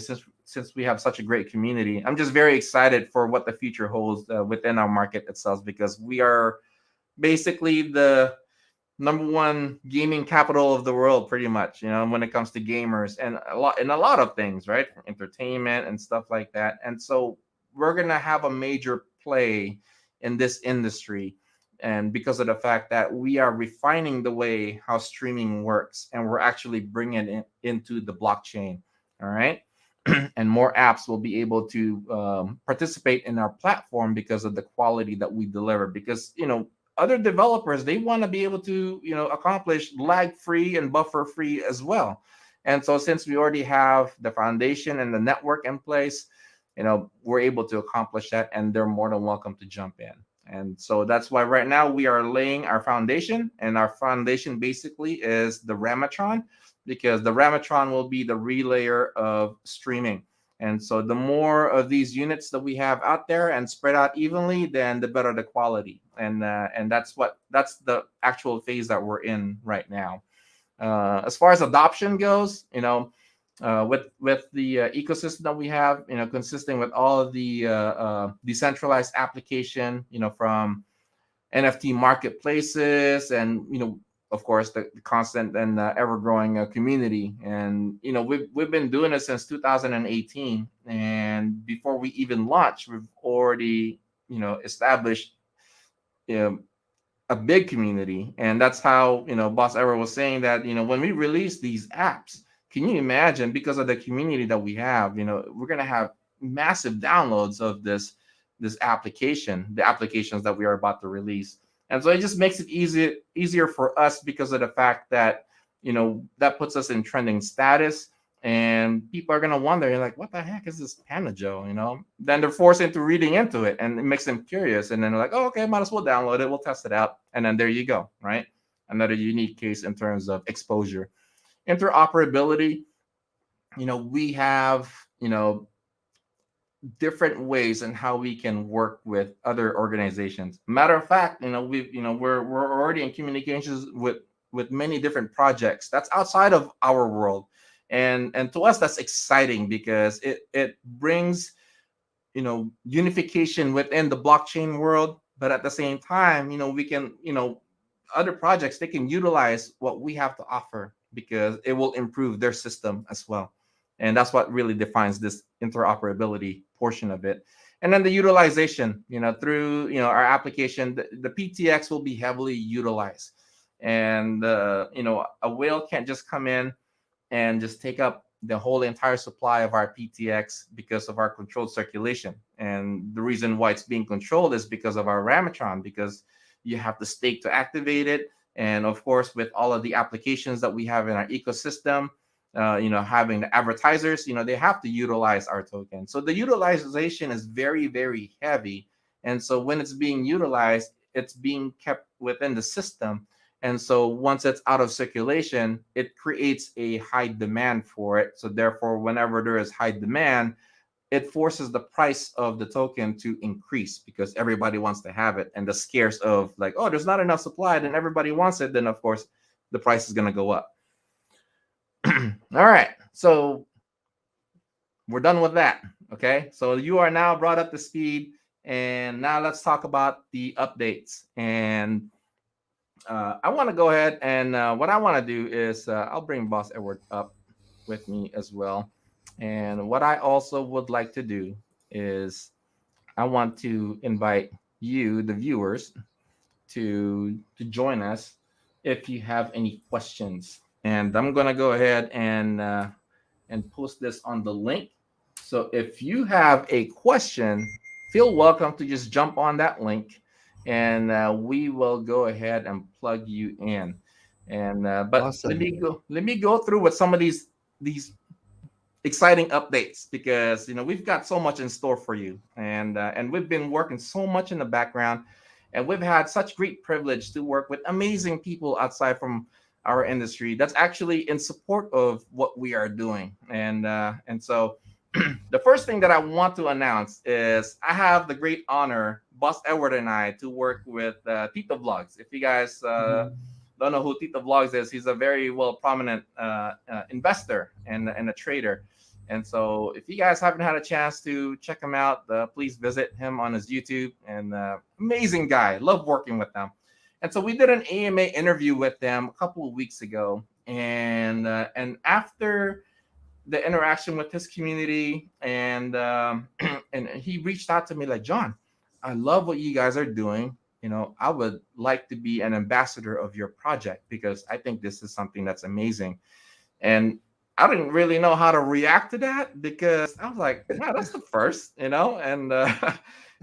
since we have such a great community, I'm just very excited for what the future holds within our market itself, because we are basically the number one gaming capital of the world, pretty much, when it comes to gamers and a lot of things, right? Entertainment and stuff like that. And so we're going to have a major play in this industry, and because of the fact that we are refining the way how streaming works, and we're actually bringing it into the blockchain. All right. And more apps will be able to participate in our platform because of the quality that we deliver, because other developers, they want to be able to accomplish lag free and buffer free as well. And so since we already have the foundation and the network in place, we're able to accomplish that, and they're more than welcome to jump in. And so that's why right now we are laying our foundation, and our foundation basically is the Ramatron, because the Ramatron will be the relayer of streaming. And so the more of these units that we have out there and spread out evenly, then the better the quality. And that's the actual phase that we're in right now. As far as adoption goes, with the ecosystem that we have, consisting with all of the decentralized application, from NFT marketplaces, and of course the constant and ever-growing community. And we've been doing this since 2018, and before we even launched, we've already established a big community. And that's how Boss Ever was saying that when we release these apps, can you imagine, because of the community that we have, we're going to have massive downloads of this application, the applications that we are about to release. And so it just makes it easier for us, because of the fact that that puts us in trending status, and people are going to wonder, you're like, what the heck is this Panajo? Then they're forced into reading into it, and it makes them curious, and then they're like, oh, okay, might as well download it, we'll test it out, and then there you go, right? another unique case in terms of exposure. Interoperability, we have, different ways in how we can work with other organizations. Matter of fact, we're already in communications with many different projects that's outside of our world. And to us that's exciting because it brings unification within the blockchain world, but at the same time, we can, other projects, they can utilize what we have to offer because it will improve their system as well. And that's what really defines this interoperability portion of it. And then the utilization, through our application, the PTX will be heavily utilized. And a whale can't just come in and just take up the whole entire supply of our PTX because of our controlled circulation. And the reason why it's being controlled is because of our Ramatron, because you have the stake to activate it. And of course, with all of the applications that we have in our ecosystem, having the advertisers, they have to utilize our token. So the utilization is very, very heavy. And so when it's being utilized, it's being kept within the system. And so once it's out of circulation, it creates a high demand for it. So therefore, whenever there is high demand, it forces the price of the token to increase because everybody wants to have it. And the scarce of like, oh, there's not enough supply, then everybody wants it. Then of course, the price is going to go up. All right. So we're done with that. Okay. So you are now brought up to speed. And now let's talk about the updates. And I want to go ahead and what I want to do is I'll bring Boss Edward up with me as well. And what I also would like to do is I want to invite you, the viewers, to join us if you have any questions. And I'm going to go ahead and post this on the link. So if you have a question, feel welcome to just jump on that link. And we will go ahead and plug you in. And but Awesome. let me go through with some of these exciting updates because we've got so much in store for you, and we've been working so much in the background, and we've had such great privilege to work with amazing people outside from our industry that's actually in support of what we are doing. And so the first thing that I want to announce is I have the great honor, Boss Edward and I, to work with Tito Vlogs. If you guys don't know who Tito Vlogs is, he's a very well prominent investor and a trader. And so if you guys haven't had a chance to check him out, please visit him on his YouTube. And amazing guy, love working with them. And so we did an AMA interview with them a couple of weeks ago. And after the interaction with his community, and and he reached out to me like, John, I love what you guys are doing. I would like to be an ambassador of your project because I think this is something that's amazing. And I didn't really know how to react to that because I was like, wow, that's the first,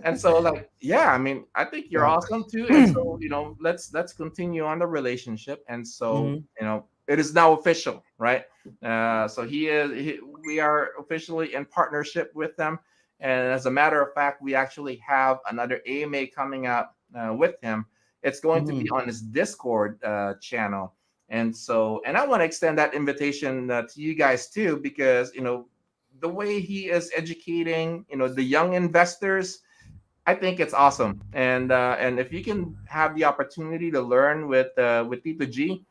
and so like, yeah, I mean, I think you're awesome too. And so, let's continue on the relationship. And so, it is now official, right? So we are officially in partnership with them. And as a matter of fact, we actually have another AMA coming up with him. It's going to be on his Discord channel. And so, and I want to extend that invitation to you guys too, because, the way he is educating, the young investors, I think it's awesome. And if you can have the opportunity to learn with Tito G,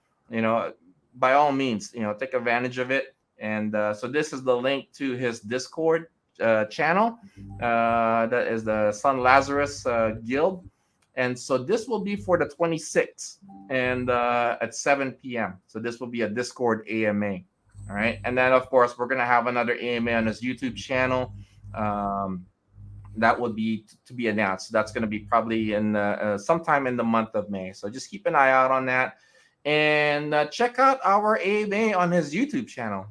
by all means, take advantage of it. And so this is the link to his Discord channel. That is the Sun Lazarus Guild. And so this will be for the 26th and at 7 p.m. So this will be a Discord AMA. All right. And then, of course, we're going to have another AMA on his YouTube channel. That would be to be announced. That's going to be probably in sometime in the month of May. So just keep an eye out on that. And check out our AMA on his YouTube channel.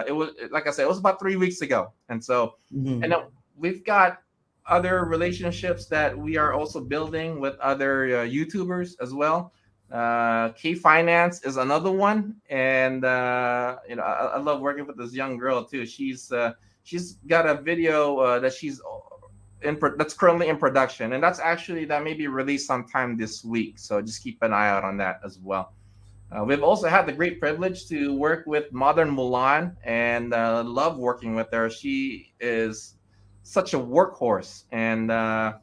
It was, like I said, it was about 3 weeks ago. And so, and then we've got other relationships that we are also building with other YouTubers as well. K Finance is another one. And, I love working with this young girl too. She's got a video that she's that's currently in production. And that may be released sometime this week. So just keep an eye out on that as well. We've also had the great privilege to work with Modern Mulan and love working with her. She is such a workhorse, and I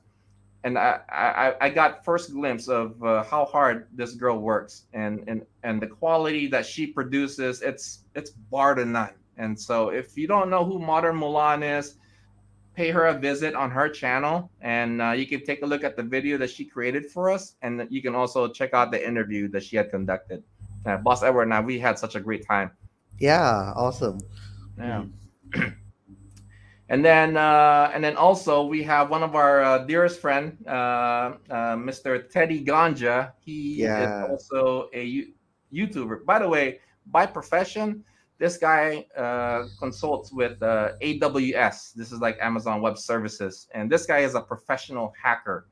got first glimpse of how hard this girl works, and the quality that she produces. It's bar to none. And so, if you don't know who Modern Mulan is, pay her a visit on her channel, and you can take a look at the video that she created for us, and you can also check out the interview that she had conducted. Boss Edward and I, we had such a great time. Yeah, awesome. Yeah. Mm. And then also we have one of our dearest friend, Mr. Teddy Ganja. He is Yeah. also a YouTuber. By the way, by profession, this guy consults with AWS. This is like Amazon Web Services, and this guy is a professional hacker,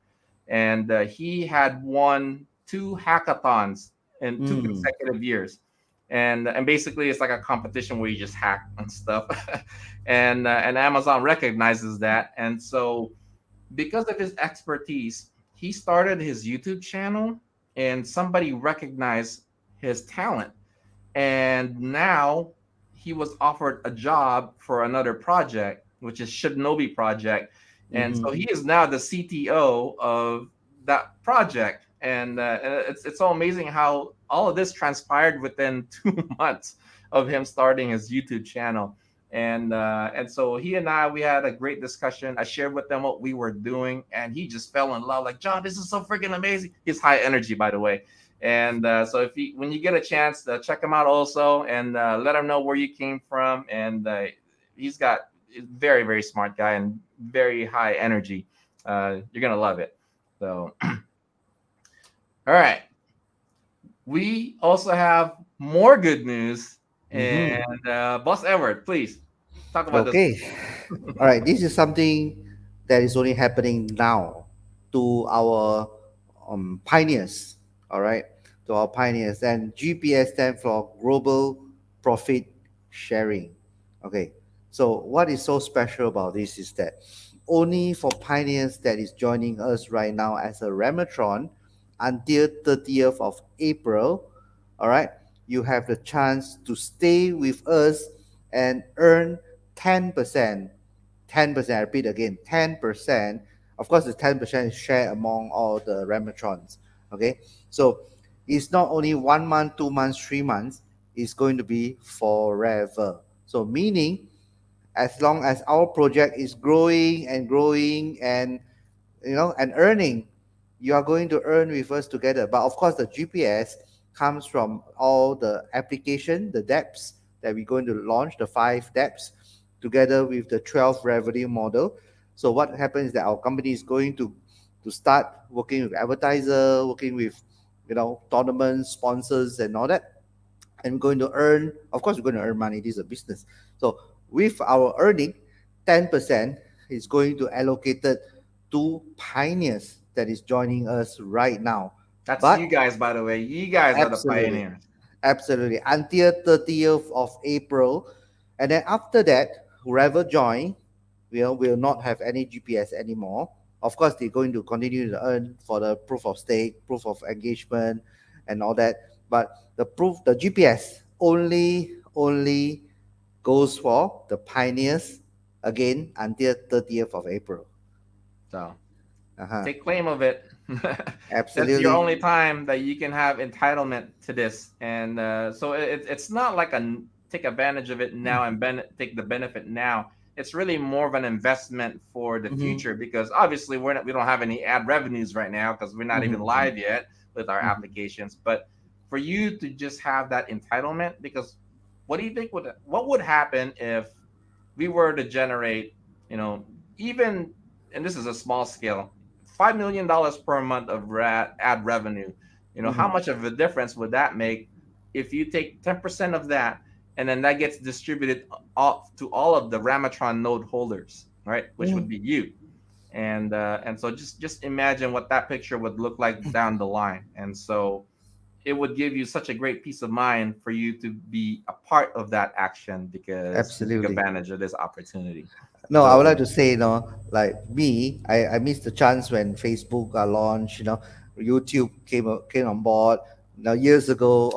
and he had won two hackathons in two Mm. consecutive years. And basically it's like a competition where you just hack and stuff. And Amazon recognizes that, and so because of his expertise, he started his YouTube channel, and somebody recognized his talent, and now he was offered a job for another project, which is Shinobi Project, and so Mm-hmm. he is now the CTO of that project. And it's so amazing how all of this transpired within 2 months of him starting his YouTube channel. And so he and I, we had a great discussion. I shared with them what we were doing, and he just fell in love. Like, John, this is so freaking amazing. He's high energy, by the way. And so if you, when you get a chance, check him out also, and let him know where you came from. And he's got very, very smart guy and very high energy. You're gonna love it. So, all right, we also have more good news. Mm-hmm. And Boss Edward, please talk about this. Okay. All right. This is something that is only happening now to our pioneers. All right. To our pioneers. And GPS stands for Global Profit Sharing. Okay. So, what is so special about this is that only for pioneers that is joining us right now as a Ramatron until 30th of April, all right, you have the chance to stay with us and earn 10%. 10%, I repeat again, 10%. Of course, the 10% is shared among all the Ramatrons. Okay. So it's not only 1 month, 2 months, 3 months, it's going to be forever. So meaning as long as our project is growing and growing and and earning, you are going to earn with us together. But of course the GPS comes from all the application, the depths that we're going to launch, the 5 depths together with the 12 revenue model. So what happens is that our company is going to start working with advertiser, working with tournament sponsors and all that, and we're going to earn, of course we're going to earn money, this is a business. So with our earning, 10% is going to allocated to pioneers that is joining us right now. That's you But guys, by the way. You guys are the absolutely, pioneers. absolutely, until 30th of April. And then after that, whoever join will not have any GPS anymore. Of course, they're going to continue to earn for the proof of stake, proof of engagement, and all that. But the GPS only goes for the pioneers again until 30th of April. So Uh-huh. take claim of it. That's your Absolutely. only time that you can have entitlement to this, and so it's not like a take advantage of it now and take the benefit now. It's really more of an investment for the Mm-hmm. future, because obviously we don't have any ad revenues right now because we're not even Mm-hmm. live yet with our Mm-hmm. applications. But for you to just have that entitlement, because what do you think what would happen if we were to generate, you know, even, and this is a small scale, $5 million per month of ad revenue. You know, how Mm-hmm. much of a difference would that make if you take 10% of that, and then that gets distributed to all of the Ramatron node holders, right? Which would Mm-hmm. be you. And so just imagine what that picture would look like down the line. And so it would give you such a great peace of mind for you to be a part of that action because you took Absolutely. advantage of this opportunity. No, I would So like to say, like me, I missed the chance when Facebook got launched, YouTube came on board. Now, years ago,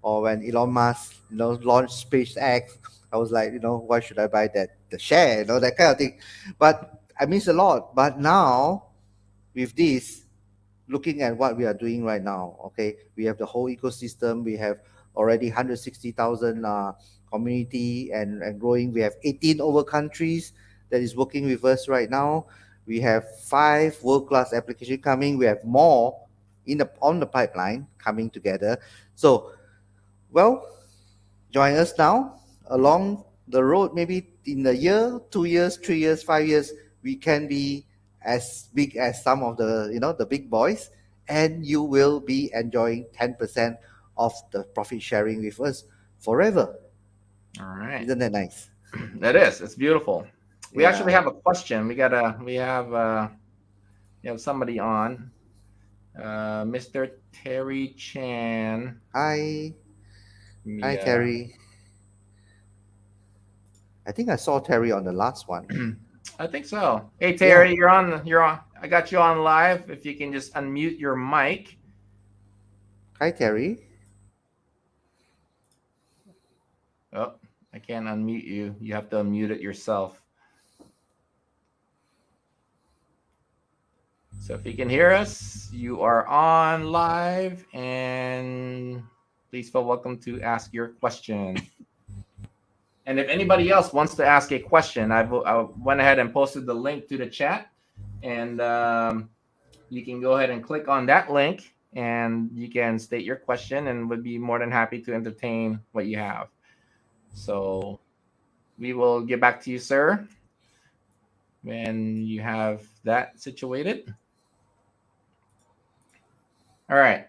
or when Elon Musk, launched SpaceX, I was like, why should I buy the share, that kind of thing. But I miss a lot. But now, with this, looking at what we are doing right now, okay, we have the whole ecosystem. We have already 160,000 community and growing. We have 18 over countries that is working with us right now. We have 5 world-class application coming. We have more on the pipeline coming together. So, well, join us now along the road. Maybe in a year, 2 years, 3 years, 5 years, we can be as big as some of the big boys, and you will be enjoying 10% of the profit sharing with us forever. All right. Isn't that nice? That is. It's beautiful. We Yeah. actually have a question. We have somebody on. Mr. Terry Chan. Hi. Hi, Yeah. Terry. I think I saw Terry on the last one. I think so. Hey Terry, you're on. I got you on live. If you can just unmute your mic. Hi, Terry. Oh, I can't unmute you. You have to unmute it yourself. So if you can hear us, you are on live, and please feel welcome to ask your question. And if anybody else wants to ask a question, I went ahead and posted the link to the chat, and you can go ahead and click on that link, and you can state your question, and would be more than happy to entertain what you have. So we will get back to you, sir, when you have that situated. All right.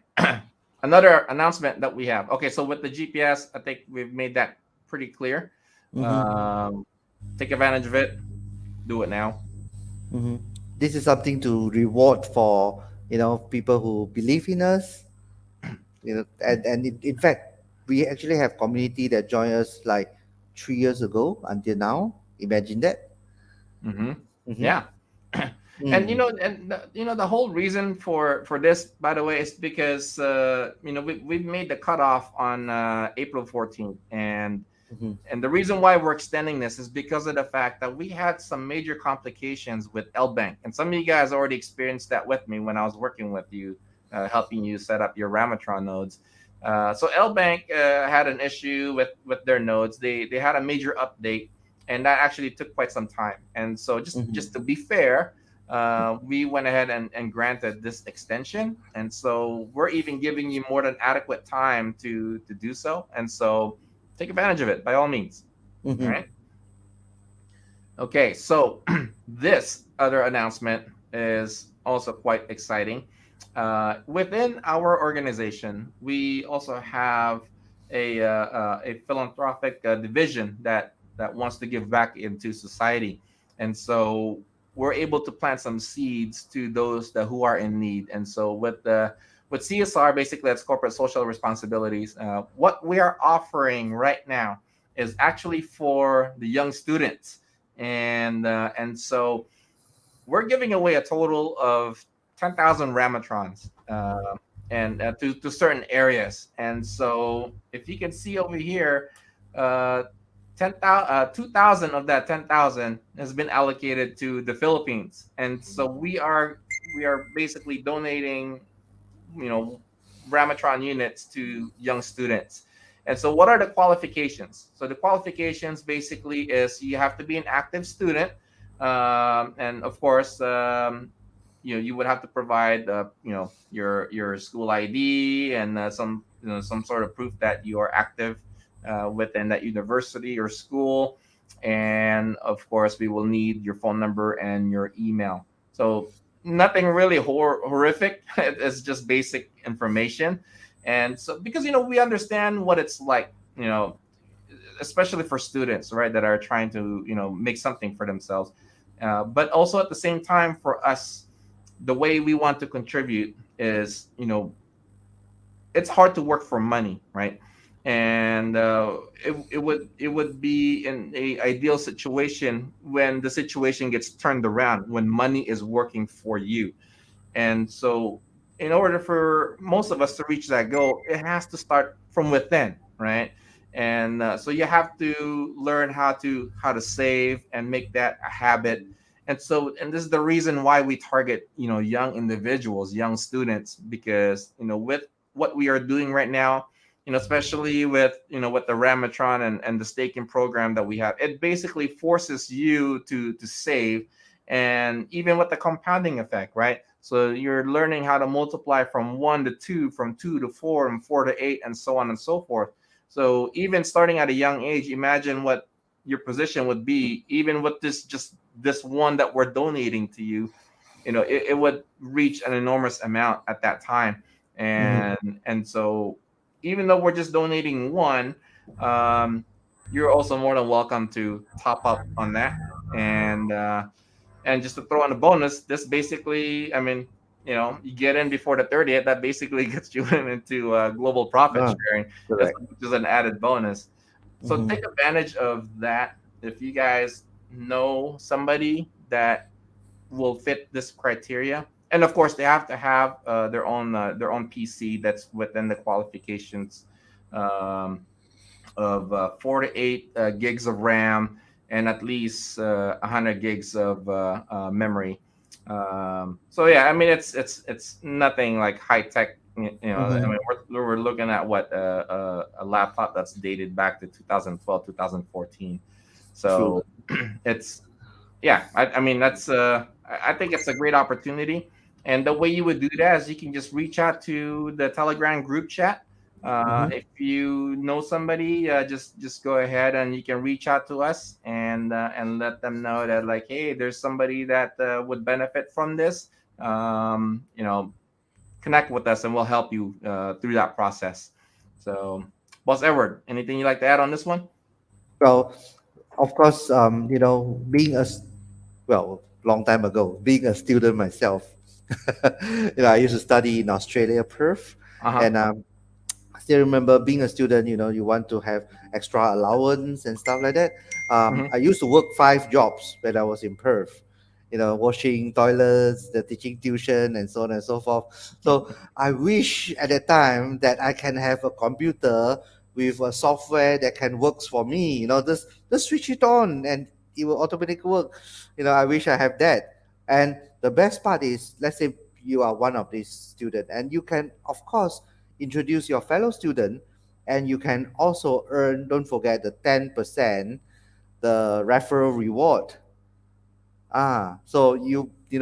Another announcement that we have. Okay, so with the GPS, I think we've made that pretty clear. Mm-hmm. Take advantage of it. Do it now. Mm-hmm. This is something to reward for people who believe in us. And in fact, we actually have community that joined us like 3 years ago until now. Imagine that. Mm-hmm. Mm-hmm. Yeah. And the whole reason for this, by the way, is because we've made the cutoff on April 14th, and the reason why we're extending this is because of the fact that we had some major complications with L-Bank, and some of you guys already experienced that with me when I was working with you, helping you set up your Ramatron nodes. So L-Bank had an issue with their nodes. They had a major update, and that actually took quite some time. And so just to be fair, we went ahead and granted this extension, and so we're even giving you more than adequate time to do so. And so take advantage of it by all means. All right. Okay, so this other announcement is also quite exciting. Within our organization, we also have a philanthropic division that wants to give back into society, and so we're able to plant some seeds to those who are in need. And so with CSR, basically that's corporate social responsibilities. What we are offering right now is actually for the young students, and so we're giving away a total of 10,000 Ramatrons, and to certain areas. And so if you can see over here, 2,000 of that 10,000 has been allocated to the Philippines, and so we are basically donating, Ramatron units to young students. And so, what are the qualifications? So the qualifications basically is you have to be an active student, and of course, you would have to provide, your school ID and some sort of proof that you are active within that university or school. And of course, we will need your phone number and your email. So nothing really horrific. It's just basic information. And so, because we understand what it's like, especially for students, right, that are trying to make something for themselves, but also at the same time for us, the way we want to contribute is, it's hard to work for money, right? And it would be in a ideal situation when the situation gets turned around, when money is working for you. And so in order for most of us to reach that goal, it has to start from within, right? And so you have to learn how to save and make that a habit. And so, and this is the reason why we target, young individuals, young students, because with what we are doing right now, especially with the Ramatron and the staking program that we have, it basically forces you to save, and even with the compounding effect, right? So you're learning how to multiply from 1 to 2, from 2 to 4, and 4 to 8, and so on and so forth. So even starting at a young age, imagine what your position would be, even with this one that we're donating to you. It would reach an enormous amount at that time. Mhm. And so even though we're just donating one, um, you're also more than welcome to top up on that. And just to throw in a bonus, this basically, I mean, you get in before the 30th, that basically gets you into global profit Ah, sharing, correct. which is an added bonus. So Mhm. take advantage of that. If you guys know somebody that will fit this criteria, and of course they have to have their own PC that's within the qualifications, um, of 4 to 8 gigs of RAM, and at least 100 gigs of memory. So yeah, I mean it's nothing like high tech. I mean Mhm. we're looking at what a laptop that's dated back to 2012, 2014. True. So it's yeah, I mean that's I think it's a great opportunity. And the way you would do that is you can just reach out to the Telegram group chat. Mhm. If you know somebody, just go ahead and you can reach out to us and let them know that, like, hey, there's somebody that would benefit from this. Connect with us and we'll help you through that process. So, Boss Edward, anything you'd like to add on this one? Well, of course, long time ago, being a student myself, I used to study in Australia, Perth, Uh huh. and I still remember being a student. You want to have extra allowance and stuff like that. Hmm. I used to work 5 jobs when I was in Perth. Washing toilets, the teaching tuition, and so on and so forth. So I wish at that time that I can have a computer with a software that can works for me. Just switch it on and it will automatically work. I wish I have that. And the best part is, let's say you are one of these students, and you can, of course, introduce your fellow student, and you can also earn. Don't forget the 10%, the referral reward. So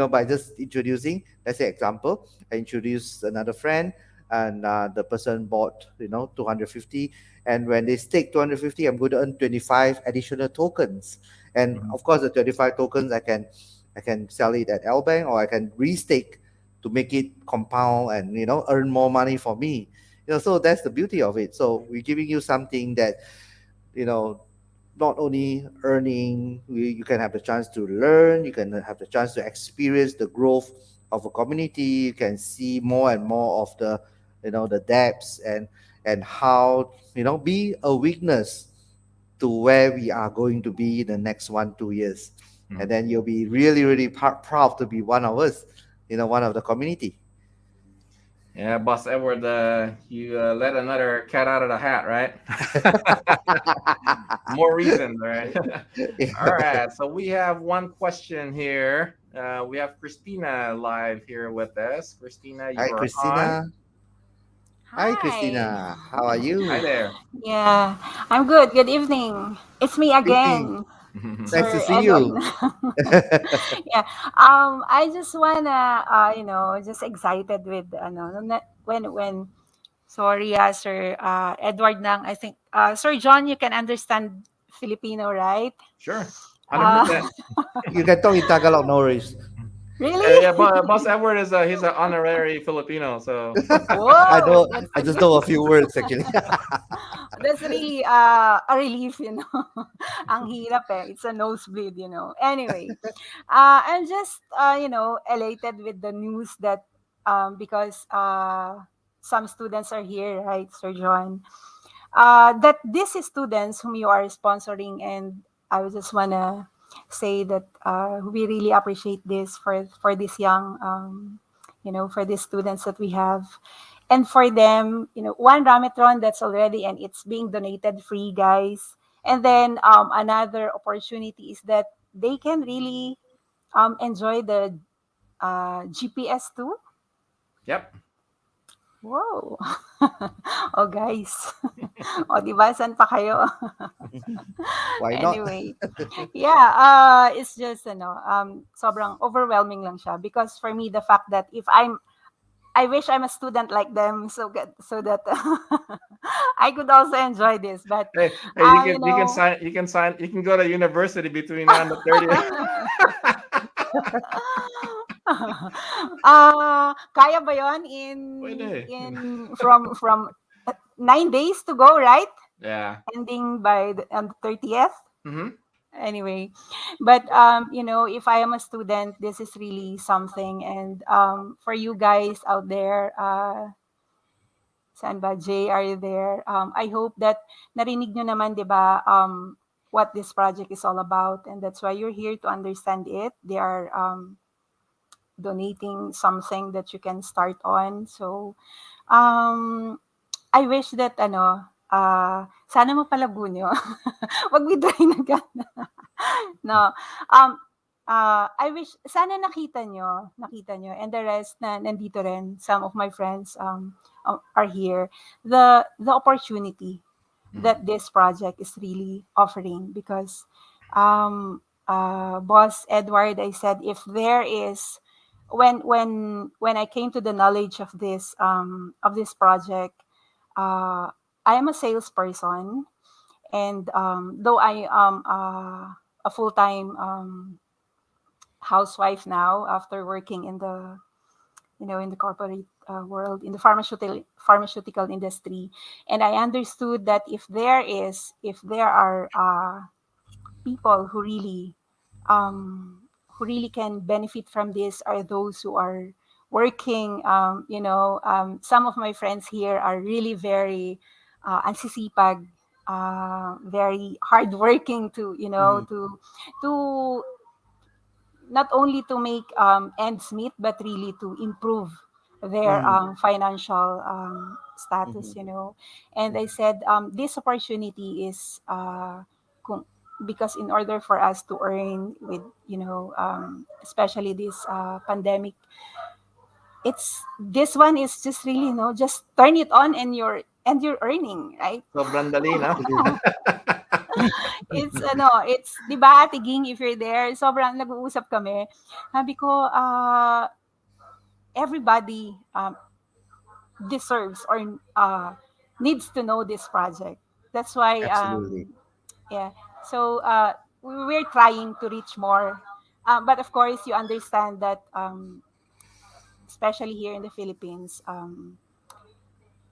by just introducing, let's say example, I introduce another friend, and the person bought 250, and when they stake 250, I'm going to earn 25 additional tokens, and Hmm. of course the 25 tokens I can sell it at L Bank, or I can restake to make it compound and earn more money for me. So that's the beauty of it. So we're giving you something that you know not only earning, you can have the chance to learn, you can have the chance to experience the growth of a community, you can see more and more of the depths, and how be a witness to where we are going to be in the next 1 2 years, and then you'll be really really proud to be one of us, one of the community. Yeah, Boss Edward, you let another cat out of the hat, right? More reasons, right? All right. So we have one question here. We have Christina live here with us. Christina, you Hi are on. Christina. Hi Hi. Christina, how are Hi you? there. Yeah, I'm good. Good evening. It's me Evening. again, Nice to Sir see Edward. you. Yeah. I just wanna, just excited with, when, sorry, Sir Edward Nang. I think, Sir John, you can understand Filipino, right? Sure. Uh, 100%. You can talk in Tagalog, no worries. really? Yeah, Boss Edward is he's an honorary Filipino, so I Whoa, know. that's I just know a few words actually. That's really a relief, Ang hirap eh. It's a nosebleed, Anyway, I'm just, elated with the news that, because some students are here, right, Sir John? That these students whom you are sponsoring, and I would just wanna say that we really appreciate this for this for the students that we have. And for them, one Rametron that's already, and it's being donated free, guys. And then another opportunity is that they can really enjoy the GPS too. Yep. Whoa. Oh, guys. O, di ba? Saan pa kayo? Why not? Anyway, yeah, it's just, sobrang overwhelming lang siya. Because for me, the fact that I wish I'm a student like them so that I could also enjoy this. But, Hey, you know, you can go to university between now and the 30th. kaya ba yon in Pwede. in from 9 days to go, right? Yeah. Ending by on the 30th. Mm-hmm. Anyway, but if I am a student, this is really something. And for you guys out there, saan ba, Jay, are you there? I hope that narinig nyo naman, di ba, what this project is all about, and that's why you're here to understand it. They are donating something that you can start on. So, I wish that sana mapalabo nyo. Wag withdraw na agad. No. I wish sana nakita nyo, and the rest na nandito rin, some of my friends are here, the opportunity that this project is really offering. Because Boss Edward, I said, if there is, when I came to the knowledge of this project, I am a salesperson, and though I am a full-time housewife now, after working in the in the corporate world, in the pharmaceutical industry, and I understood that if there are people who really can benefit from this, are those who are working. Some of my friends here are really very ansisipag, very hardworking to Mhm, to not only to make ends meet, but really to improve their mhm, financial status. mhm, And I said, this opportunity is kung, because in order for us to earn with, especially this pandemic, it's this one is just really, just turn it on, and you're earning, right? Sobrang dali, no? absolutely. It's 'di ba, Ate Ging, if you're there, sobrang nag-uusap kami. Sabi ko, everybody deserves or needs to know this project. That's why, Absolutely. yeah. So we're trying to reach more. But of course, you understand that, especially here in the Philippines,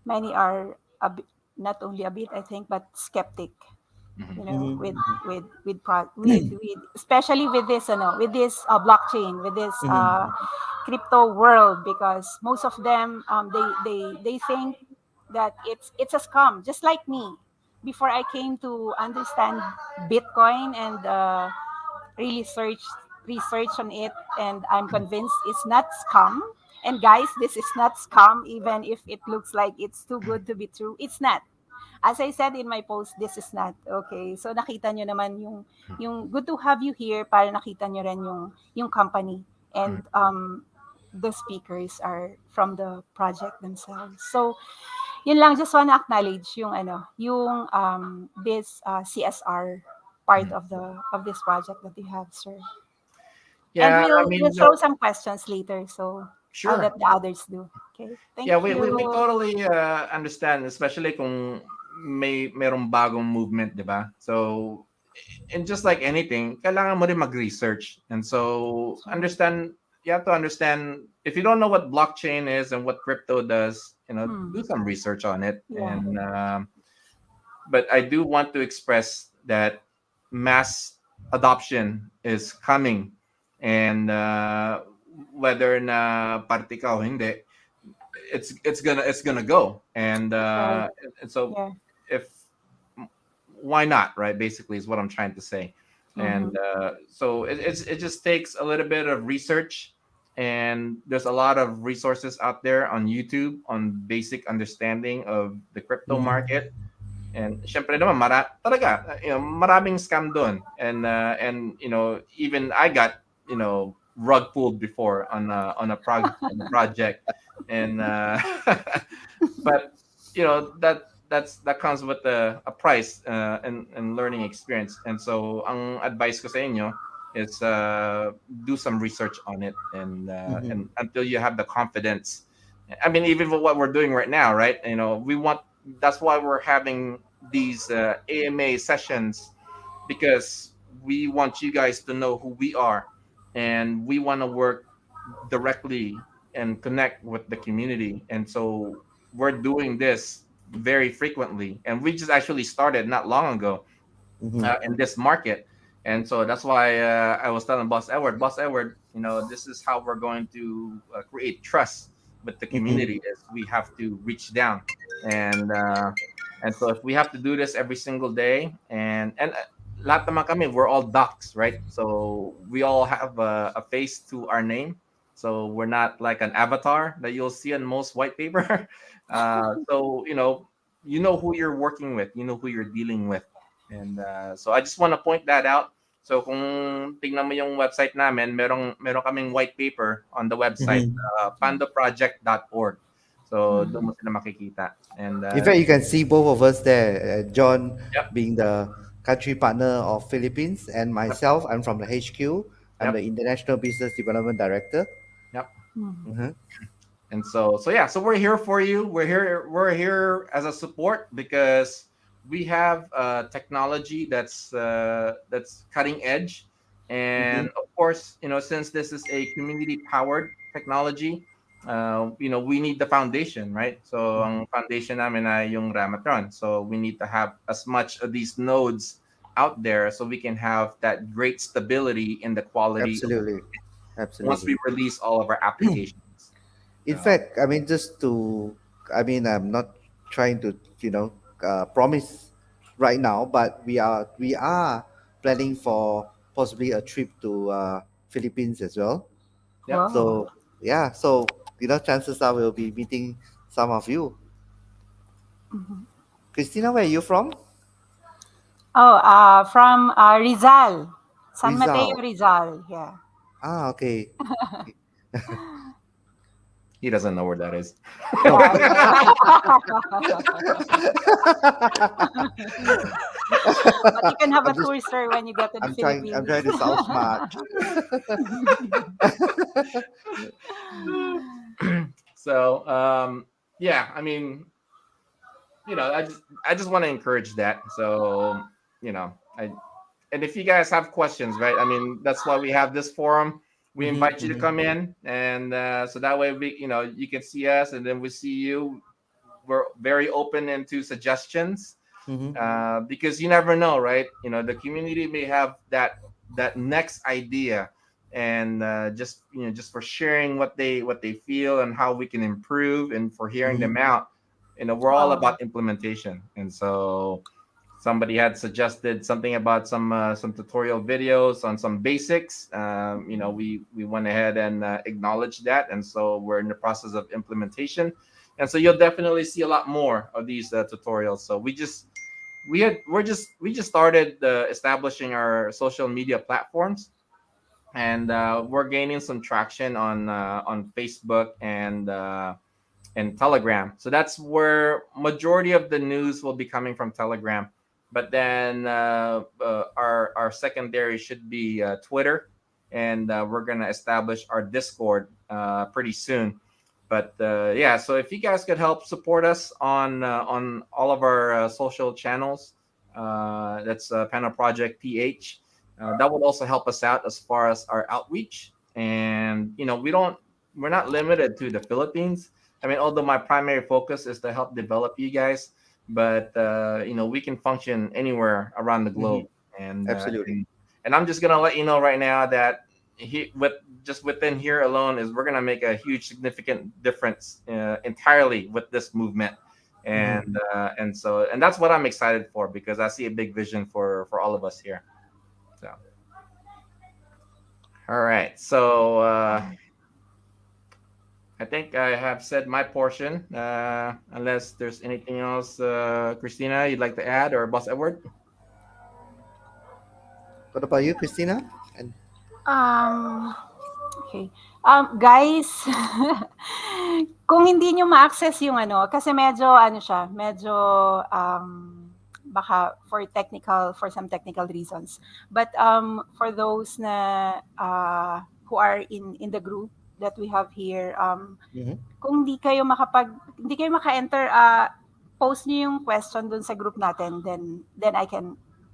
many are not only a bit, I think, but skeptic. Mhm. With Mhm, especially with this blockchain, with this mhm, crypto world, because most of them, they think that it's a scam, just like me. Before I came to understand Bitcoin, and really research on it, and I'm convinced it's not scam. And guys, this is not scam. Even if it looks like it's too good to be true, it's not. As I said in my post, this is not. Okay, so nakita nyo naman yung good to have you here, para nakita nyo rin yung company, Mhm. and the speakers are from the project themselves. So yun lang, just wanna acknowledge yung this CSR part Mhm. of this project that you have, sir. And Yeah, I we'll mean, throw some questions later, so I'll sure. let the others do. Okay, thank Yeah, we you. totally understand, especially kung merong bagong movement, di ba? So, and just like anything, kailangan mo rin mag-research. And so, Right. you have to understand, if you don't know what blockchain is and what crypto does, Hmm. do some research on it. Yeah. And but I do want to express that mass adoption is coming, and whether na parte ka o hindi, it's gonna go. And Right. and so Yeah. if why not, right? Basically, is what I'm trying to say. Mm-hmm. And so it just takes a little bit of research, and there's a lot of resources out there on YouTube on basic understanding of the crypto Mhm. market. And syempre naman talaga, maraming scam doon. And even I got, rug pulled before on a project. And but that comes with a price, and learning experience. And so ang advice ko sa inyo is, do some research on it, Mhm. and until you have the confidence. I mean, even for what we're doing right now, right? We want That's why we're having these AMA sessions, because we want you guys to know who we are, and we want to work directly and connect with the community. And so we're doing this very frequently, and we just actually started not long ago, Mhm. in this market. And so that's why, I was telling Boss Edward, this is how we're going to create trust with the Mhm. community, is we have to reach down. And uh, and so if we have to do this every single day, and lahat naman kami, we're all docs, right? So we all have a face to our name, so we're not like an avatar that you'll see on most white paper. So who you're working with, who you're dealing with. And so I just want to point that out. So kung tingnan mo yung website namin, meron kaming white paper on the website, Mhm. pandoproject.org. So doon Mhm. mo sila makikita. And In fact, you can see both of us there. John yep, being the country partner of Philippines, and yep, myself, I'm from the HQ. I'm the yep, International Business Development Director. yep. Mhm. Mhm. And so yeah, so we're here for you. We're here as a support, because we have technology that's cutting edge. And Mhm. of course, since this is a community powered technology, we need the foundation, right? So ang foundation namin ay yung Ramatron. So we need to have as much of these nodes out there, so we can have that great stability in the quality of Absolutely. once we Absolutely. release all of our applications. In So fact, I mean, I'm not trying to, promise right now, but we are planning for possibly a trip to Philippines as well. yep. Wow. So yeah, so chances are we'll be meeting some of you. Mhm. Christina, where are you from? Oh, from Rizal, San Mateo, Rizal. Rizal. Yeah. Ah, okay. He doesn't know where that is. No, Yeah, yeah. But you can have a I'm just tour, sir, when you get to the I'm trying Philippines. to sound smart. So yeah, I mean, I just want to encourage that. So I and if you guys have questions, right? I mean, that's why we have this forum. We Mhm, invite you to mhm, come in, and so that way you can see us, and then we see you. We're very open into suggestions, mhm. because you never know, right? The community may have that next idea, and just for sharing what they feel and how we can improve, and for hearing Mhm. them out. We're all Wow. about implementation. And so somebody had suggested something about some tutorial videos on some basics. We went ahead and acknowledged that, and so we're in the process of implementation. And so you'll definitely see a lot more of these tutorials. So we just started establishing our social media platforms, and we're gaining some traction on Facebook and Telegram. So that's where majority of the news will be coming from, Telegram. But then our secondary should be Twitter, and we're gonna establish our Discord pretty soon. But yeah, so if you guys could help support us on all of our social channels, that's Panel Project PH. That would also help us out as far as our outreach. And we're not limited to the Philippines. I mean, although my primary focus is to help develop you guys, but we can function anywhere around the Mhm. globe. And Absolutely. and I'm just gonna let you know right now that with just within here alone is we're gonna make a huge significant difference entirely with this movement. Mhm. And that's what I'm excited for, because I see a big vision for all of us here. So all right, so I think I have said my portion. Unless there's anything else, Christina, you'd like to add, or Boss Edward? What about you, Christina? And Um, okay. Guys, kung hindi nyo ma-access yung ano, kasi medyo, ano siya, medyo, baka for some technical reasons. But for those na, who are in the group that we have here, Mhm. kung hindi kayo maka-enter, post niyo yung question dun sa group natin, then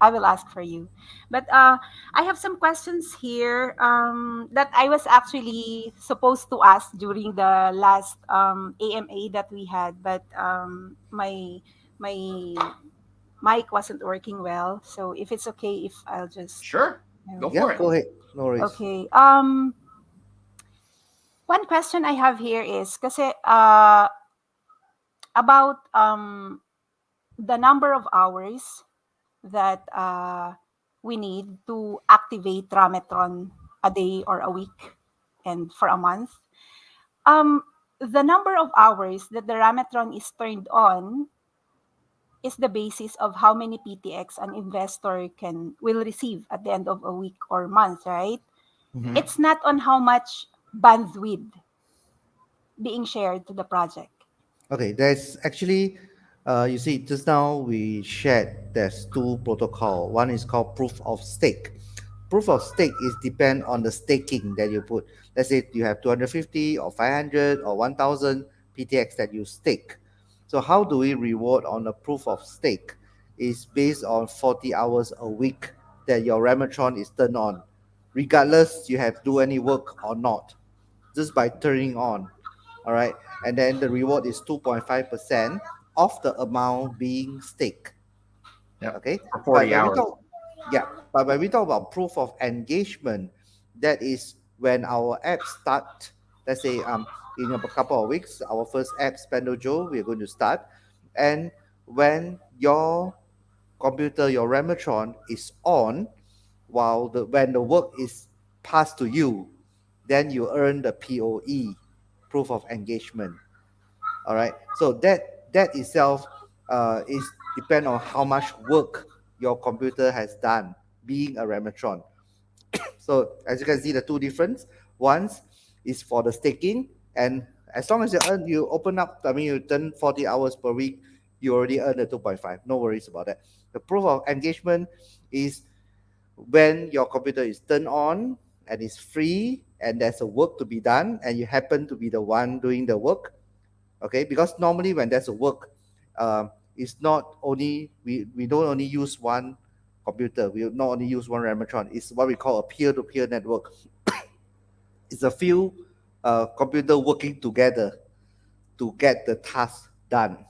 I will ask for you. But I have some questions here that I was actually supposed to ask during the last AMA that we had, but my mic wasn't working well. So if it's okay, if I'll just, Sure, you go know, Yeah, for it. go ahead. No worries. okay. One question I have here is kasi about the number of hours that we need to activate Rametron a day or a week and for a month. Um, the number of hours that the Rametron is turned on is the basis of how many PTX an investor will receive at the end of a week or month, right? Mhm. It's not on how much bandwidth being shared to the project. Okay, there's actually, you see, just now we shared there's two protocol. One is called proof of stake. Proof of stake is depend on the staking that you put. Let's say you have 250 or 500 or 1000 PTX that you stake. So how do we reward on the proof of stake? Is based on 40 hours a week that your Ramatron is turned on, regardless you have do any work or not, just by turning on. All right, and then the reward is 2.5% of the amount being staked. Yep, Okay, for but 40 when we hours. talk, yeah, but when we talk about proof of engagement, that is when our app start. Let's say in a couple of weeks, our first app Spandojo, we're going to start, and when your computer, your Ramatron is on, while when the work is passed to you, then you earn the POE, proof of engagement. All right, so that itself is depend on how much work your computer has done being a Ramatron. So as you can see, the two difference. Once is for the staking, and as long as you open up, I mean you turn 40 hours per week, you already earn the 2.5. No worries about that. The proof of engagement is when your computer is turned on and is free and there's a work to be done and you happen to be the one doing the work. Okay, because normally when there's a work, it's not only we don't only use one computer, we not only use one Ramatron. It's what we call a peer-to-peer network. It's a few computer working together to get the task done.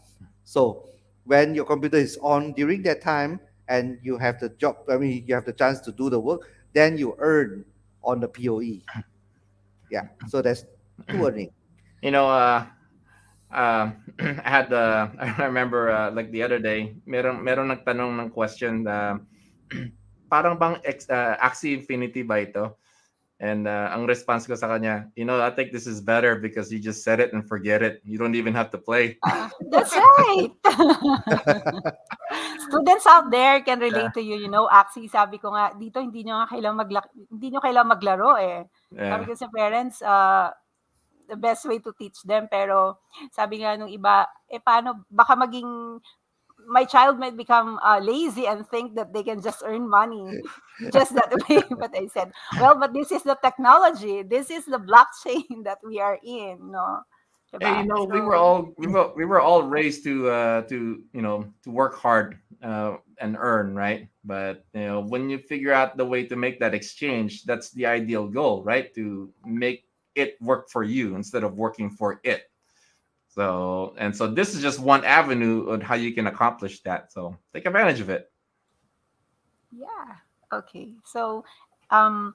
So when your computer is on during that time and you have the job, I mean you have the chance to do the work, then you earn on the POE. Yeah, so that's two earning. You know, I had I remember like the other day, meron nagtanong ng question na parang bang Axie Infinity ba ito? And ang response ko sa kanya, I think this is better because you just set it and forget it. You don't even have to play. That's right. Students out there can relate to you, Axie, sabi ko nga, dito hindi nyo kailangang maglaro eh. Sabi Yeah. ko sa parents, the best way to teach them, pero sabi nga nung iba, paano, baka my child might become lazy and think that they can just earn money just that way. But I said, well, but this is the technology. This is the blockchain that we are in, no? Hey, Diba? we were So, all we were all raised to work hard and earn, right? But when you figure out the way to make that exchange, that's the ideal goal, right? To make it work for you instead of working for it. So this is just one avenue on how you can accomplish that. So take advantage of it. yeah. Okay. So, um,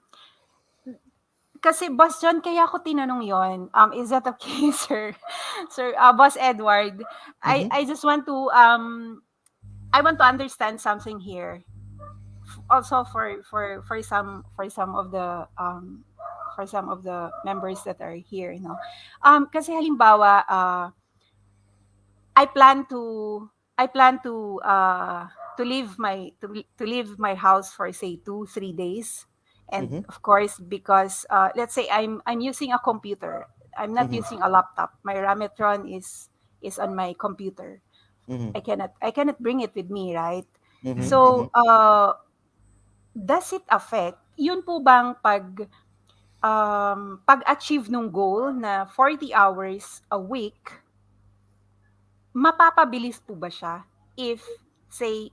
kasi Boss John, kaya ako tinanong yon. Is that okay, sir? Sir, Boss Edward, I, Mm-hmm. I just want to, I want to understand something here. Also for some of the for some of the members that are here, kasi halimbawa, I plan to I plan to leave my house for say 2-3 days, and Mm-hmm. of course because let's say I'm using a computer, I'm not Mm-hmm. using a laptop. My Rametron is on my computer. Mm-hmm. I cannot bring it with me, right? Mm-hmm. So does it affect yun po bang pag-achieve nung goal na 40 hours a week, mapapabilis po ba siya if say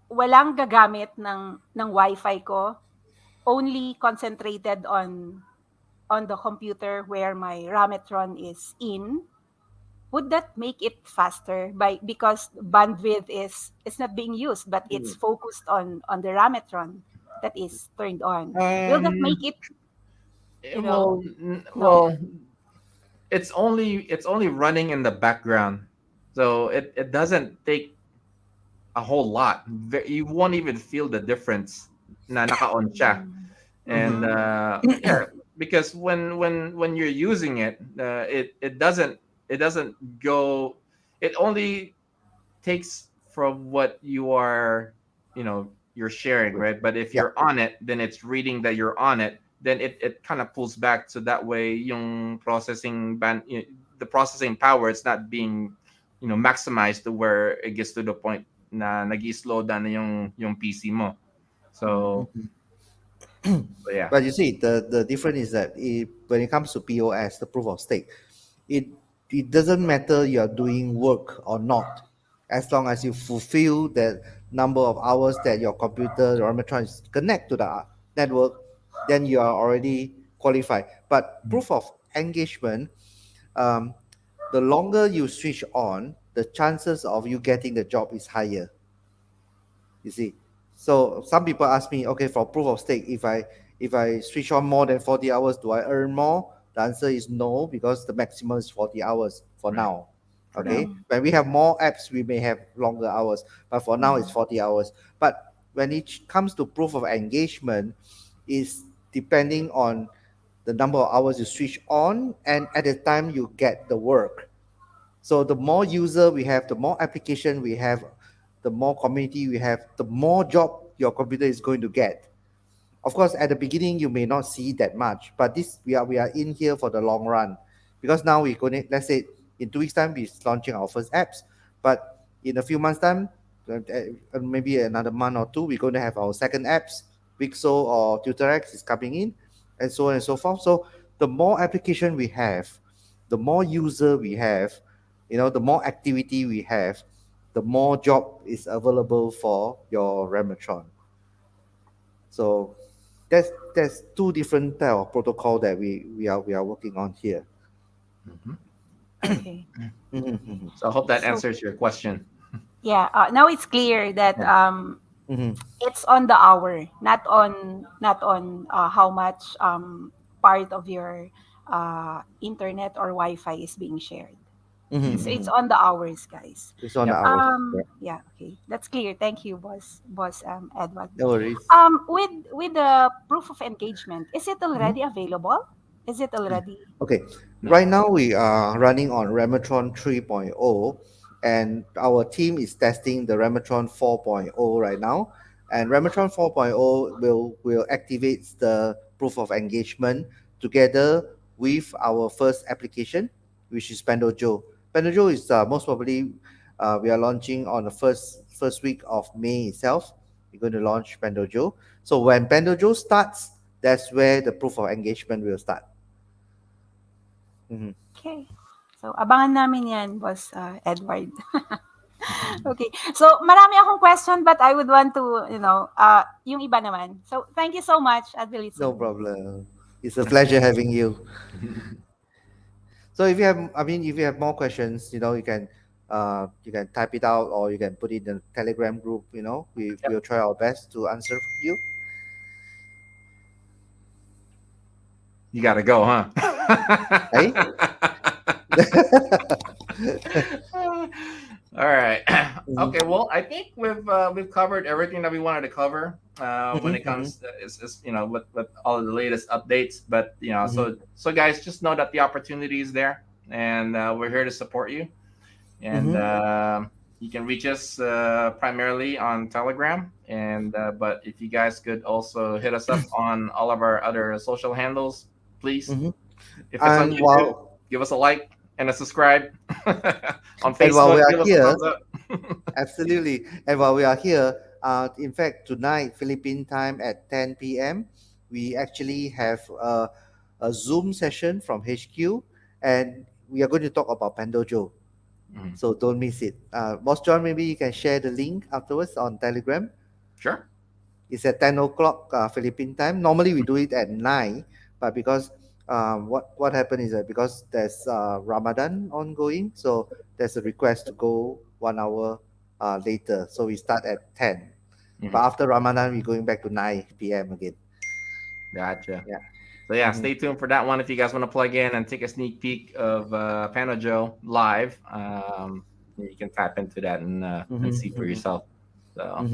walang gagamit ng wifi ko, only concentrated on the computer where my Rametron is in? Would that make it faster because bandwidth is not being used but it's focused on the Rametron that is turned on? Will that make Um, it, you know, well, no? it's only running in the background, so it doesn't take a whole lot. You won't even feel the difference na naka-on siya. Mm. And Mhm. yeah, because when you're using it, it doesn't go. It only takes from what you're sharing, right? But if Yeah. you're on it, then it's reading that you're on it, then it kind of pulls back, so that way yung the processing power, it's not being maximized to where it gets to the point na nag-slow down na yung PC mo. So, yeah. But you see, the difference is that when it comes to POS, the proof of stake, it it doesn't matter you are doing work or not, as long as you fulfill the number of hours that your computer or Metron is connect to the network, then you are already qualified. But proof of engagement, um, the longer you switch on, the chances of you getting the job is higher. You see, so some people ask me, okay, for proof of stake, if I switch on more than 40 hours, do I earn more? The answer is no, because the maximum is 40 hours for Right. now. For Okay, now. when we have more apps, we may have longer hours, but for now it's 40 hours. But when it comes to proof of engagement, is depending on the number of hours you switch on and at the time you get the work. So the more user we have, the more application we have, the more community we have, the more job your computer is going to get. Of course, at the beginning you may not see that much, but this we are in here for the long run, because now we're going to, let's say in 2 weeks time we're launching our first apps, but in a few months time, maybe another month or two, we're going to have our second apps. Pixel or TutorX is coming in, and so on and so forth. So the more application we have, the more user we have, the more activity we have, the more job is available for your Rematron. So that's two different type of protocol that we are working on here. Mhm. Okay. Mm-hmm. So I hope that So answers your question. yeah, now it's clear that Yeah. Mm-hmm. it's on the hour, not on how much part of your internet or Wi-Fi is being shared. Okay, so it's Mm-hmm. on the hours, guys. It's on the Yep. hours. Yeah. Yeah, okay, that's clear. Thank you, boss Edward. No worries. With the proof of engagement, is it Mhm. already available? Is it already? Okay, No. right now we are running on Rematron 3.0, and our team is testing the Rematron 4.0 right now. And Rematron 4.0 will activate the proof of engagement together with our first application, which is Pandojo. Pandojo is most probably we are launching on the first week of May itself. We're going to launch Pandojo. So when Pandojo starts, that's where the proof of engagement will start. Mhm. Okay. So abangan namin 'yan, boss Edward. Okay. So marami akong question but I would want to, yung iba naman. So thank you so much, No Advilison. problem. It's a pleasure having you. So if you have, I mean, if you have more questions, you can type it out or you can put it in the Telegram group. We Yep. will try our best to answer you. You gotta go, huh? Hey. All right. Okay. Well, I think we've covered everything that we wanted to cover when it comes to, is with all of the latest updates. But so guys, just know that the opportunity is there, and we're here to support you. And you can reach us primarily on Telegram. And but if you guys could also hit us up on all of our other social handles, please. If it's on And YouTube, give us a like and a subscribe. On and while we Facebook, are give us a here, thumbs up. absolutely. And while we are here, in fact, tonight, Philippine time at 10 p.m., we actually have a Zoom session from HQ, and we are going to talk about Pandojo. So don't miss it. Boss John, maybe you can share the link afterwards on Telegram. Sure. It's at 10 o'clock Philippine time. Normally we do it at 9, but because what happened is that because there's Ramadan ongoing, so there's a request to go 1 hour later. So we start at 10. But after Ramadan, we're going back to 9 p.m. again. Gotcha. Yeah. So yeah, stay tuned for that one if you guys want to plug in and take a sneak peek of Panojo live. You can tap into that and see for yourself. So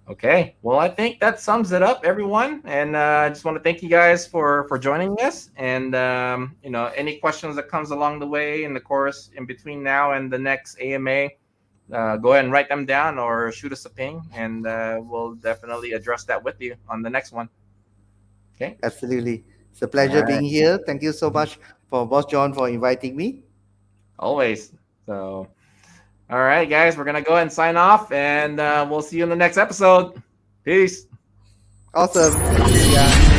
okay, well I think that sums it up, everyone. And I just want to thank you guys for joining us. And any questions that comes along the way in the course in between now and the next AMA, go ahead and write them down or shoot us a ping, and we'll definitely address that with you on the next one. Okay. Absolutely. It's a pleasure being here. Thank you so much for Boss John for inviting me. Always. So, all right, guys, we're going to go ahead and sign off, and we'll see you in the next episode. Peace. Awesome. Yeah.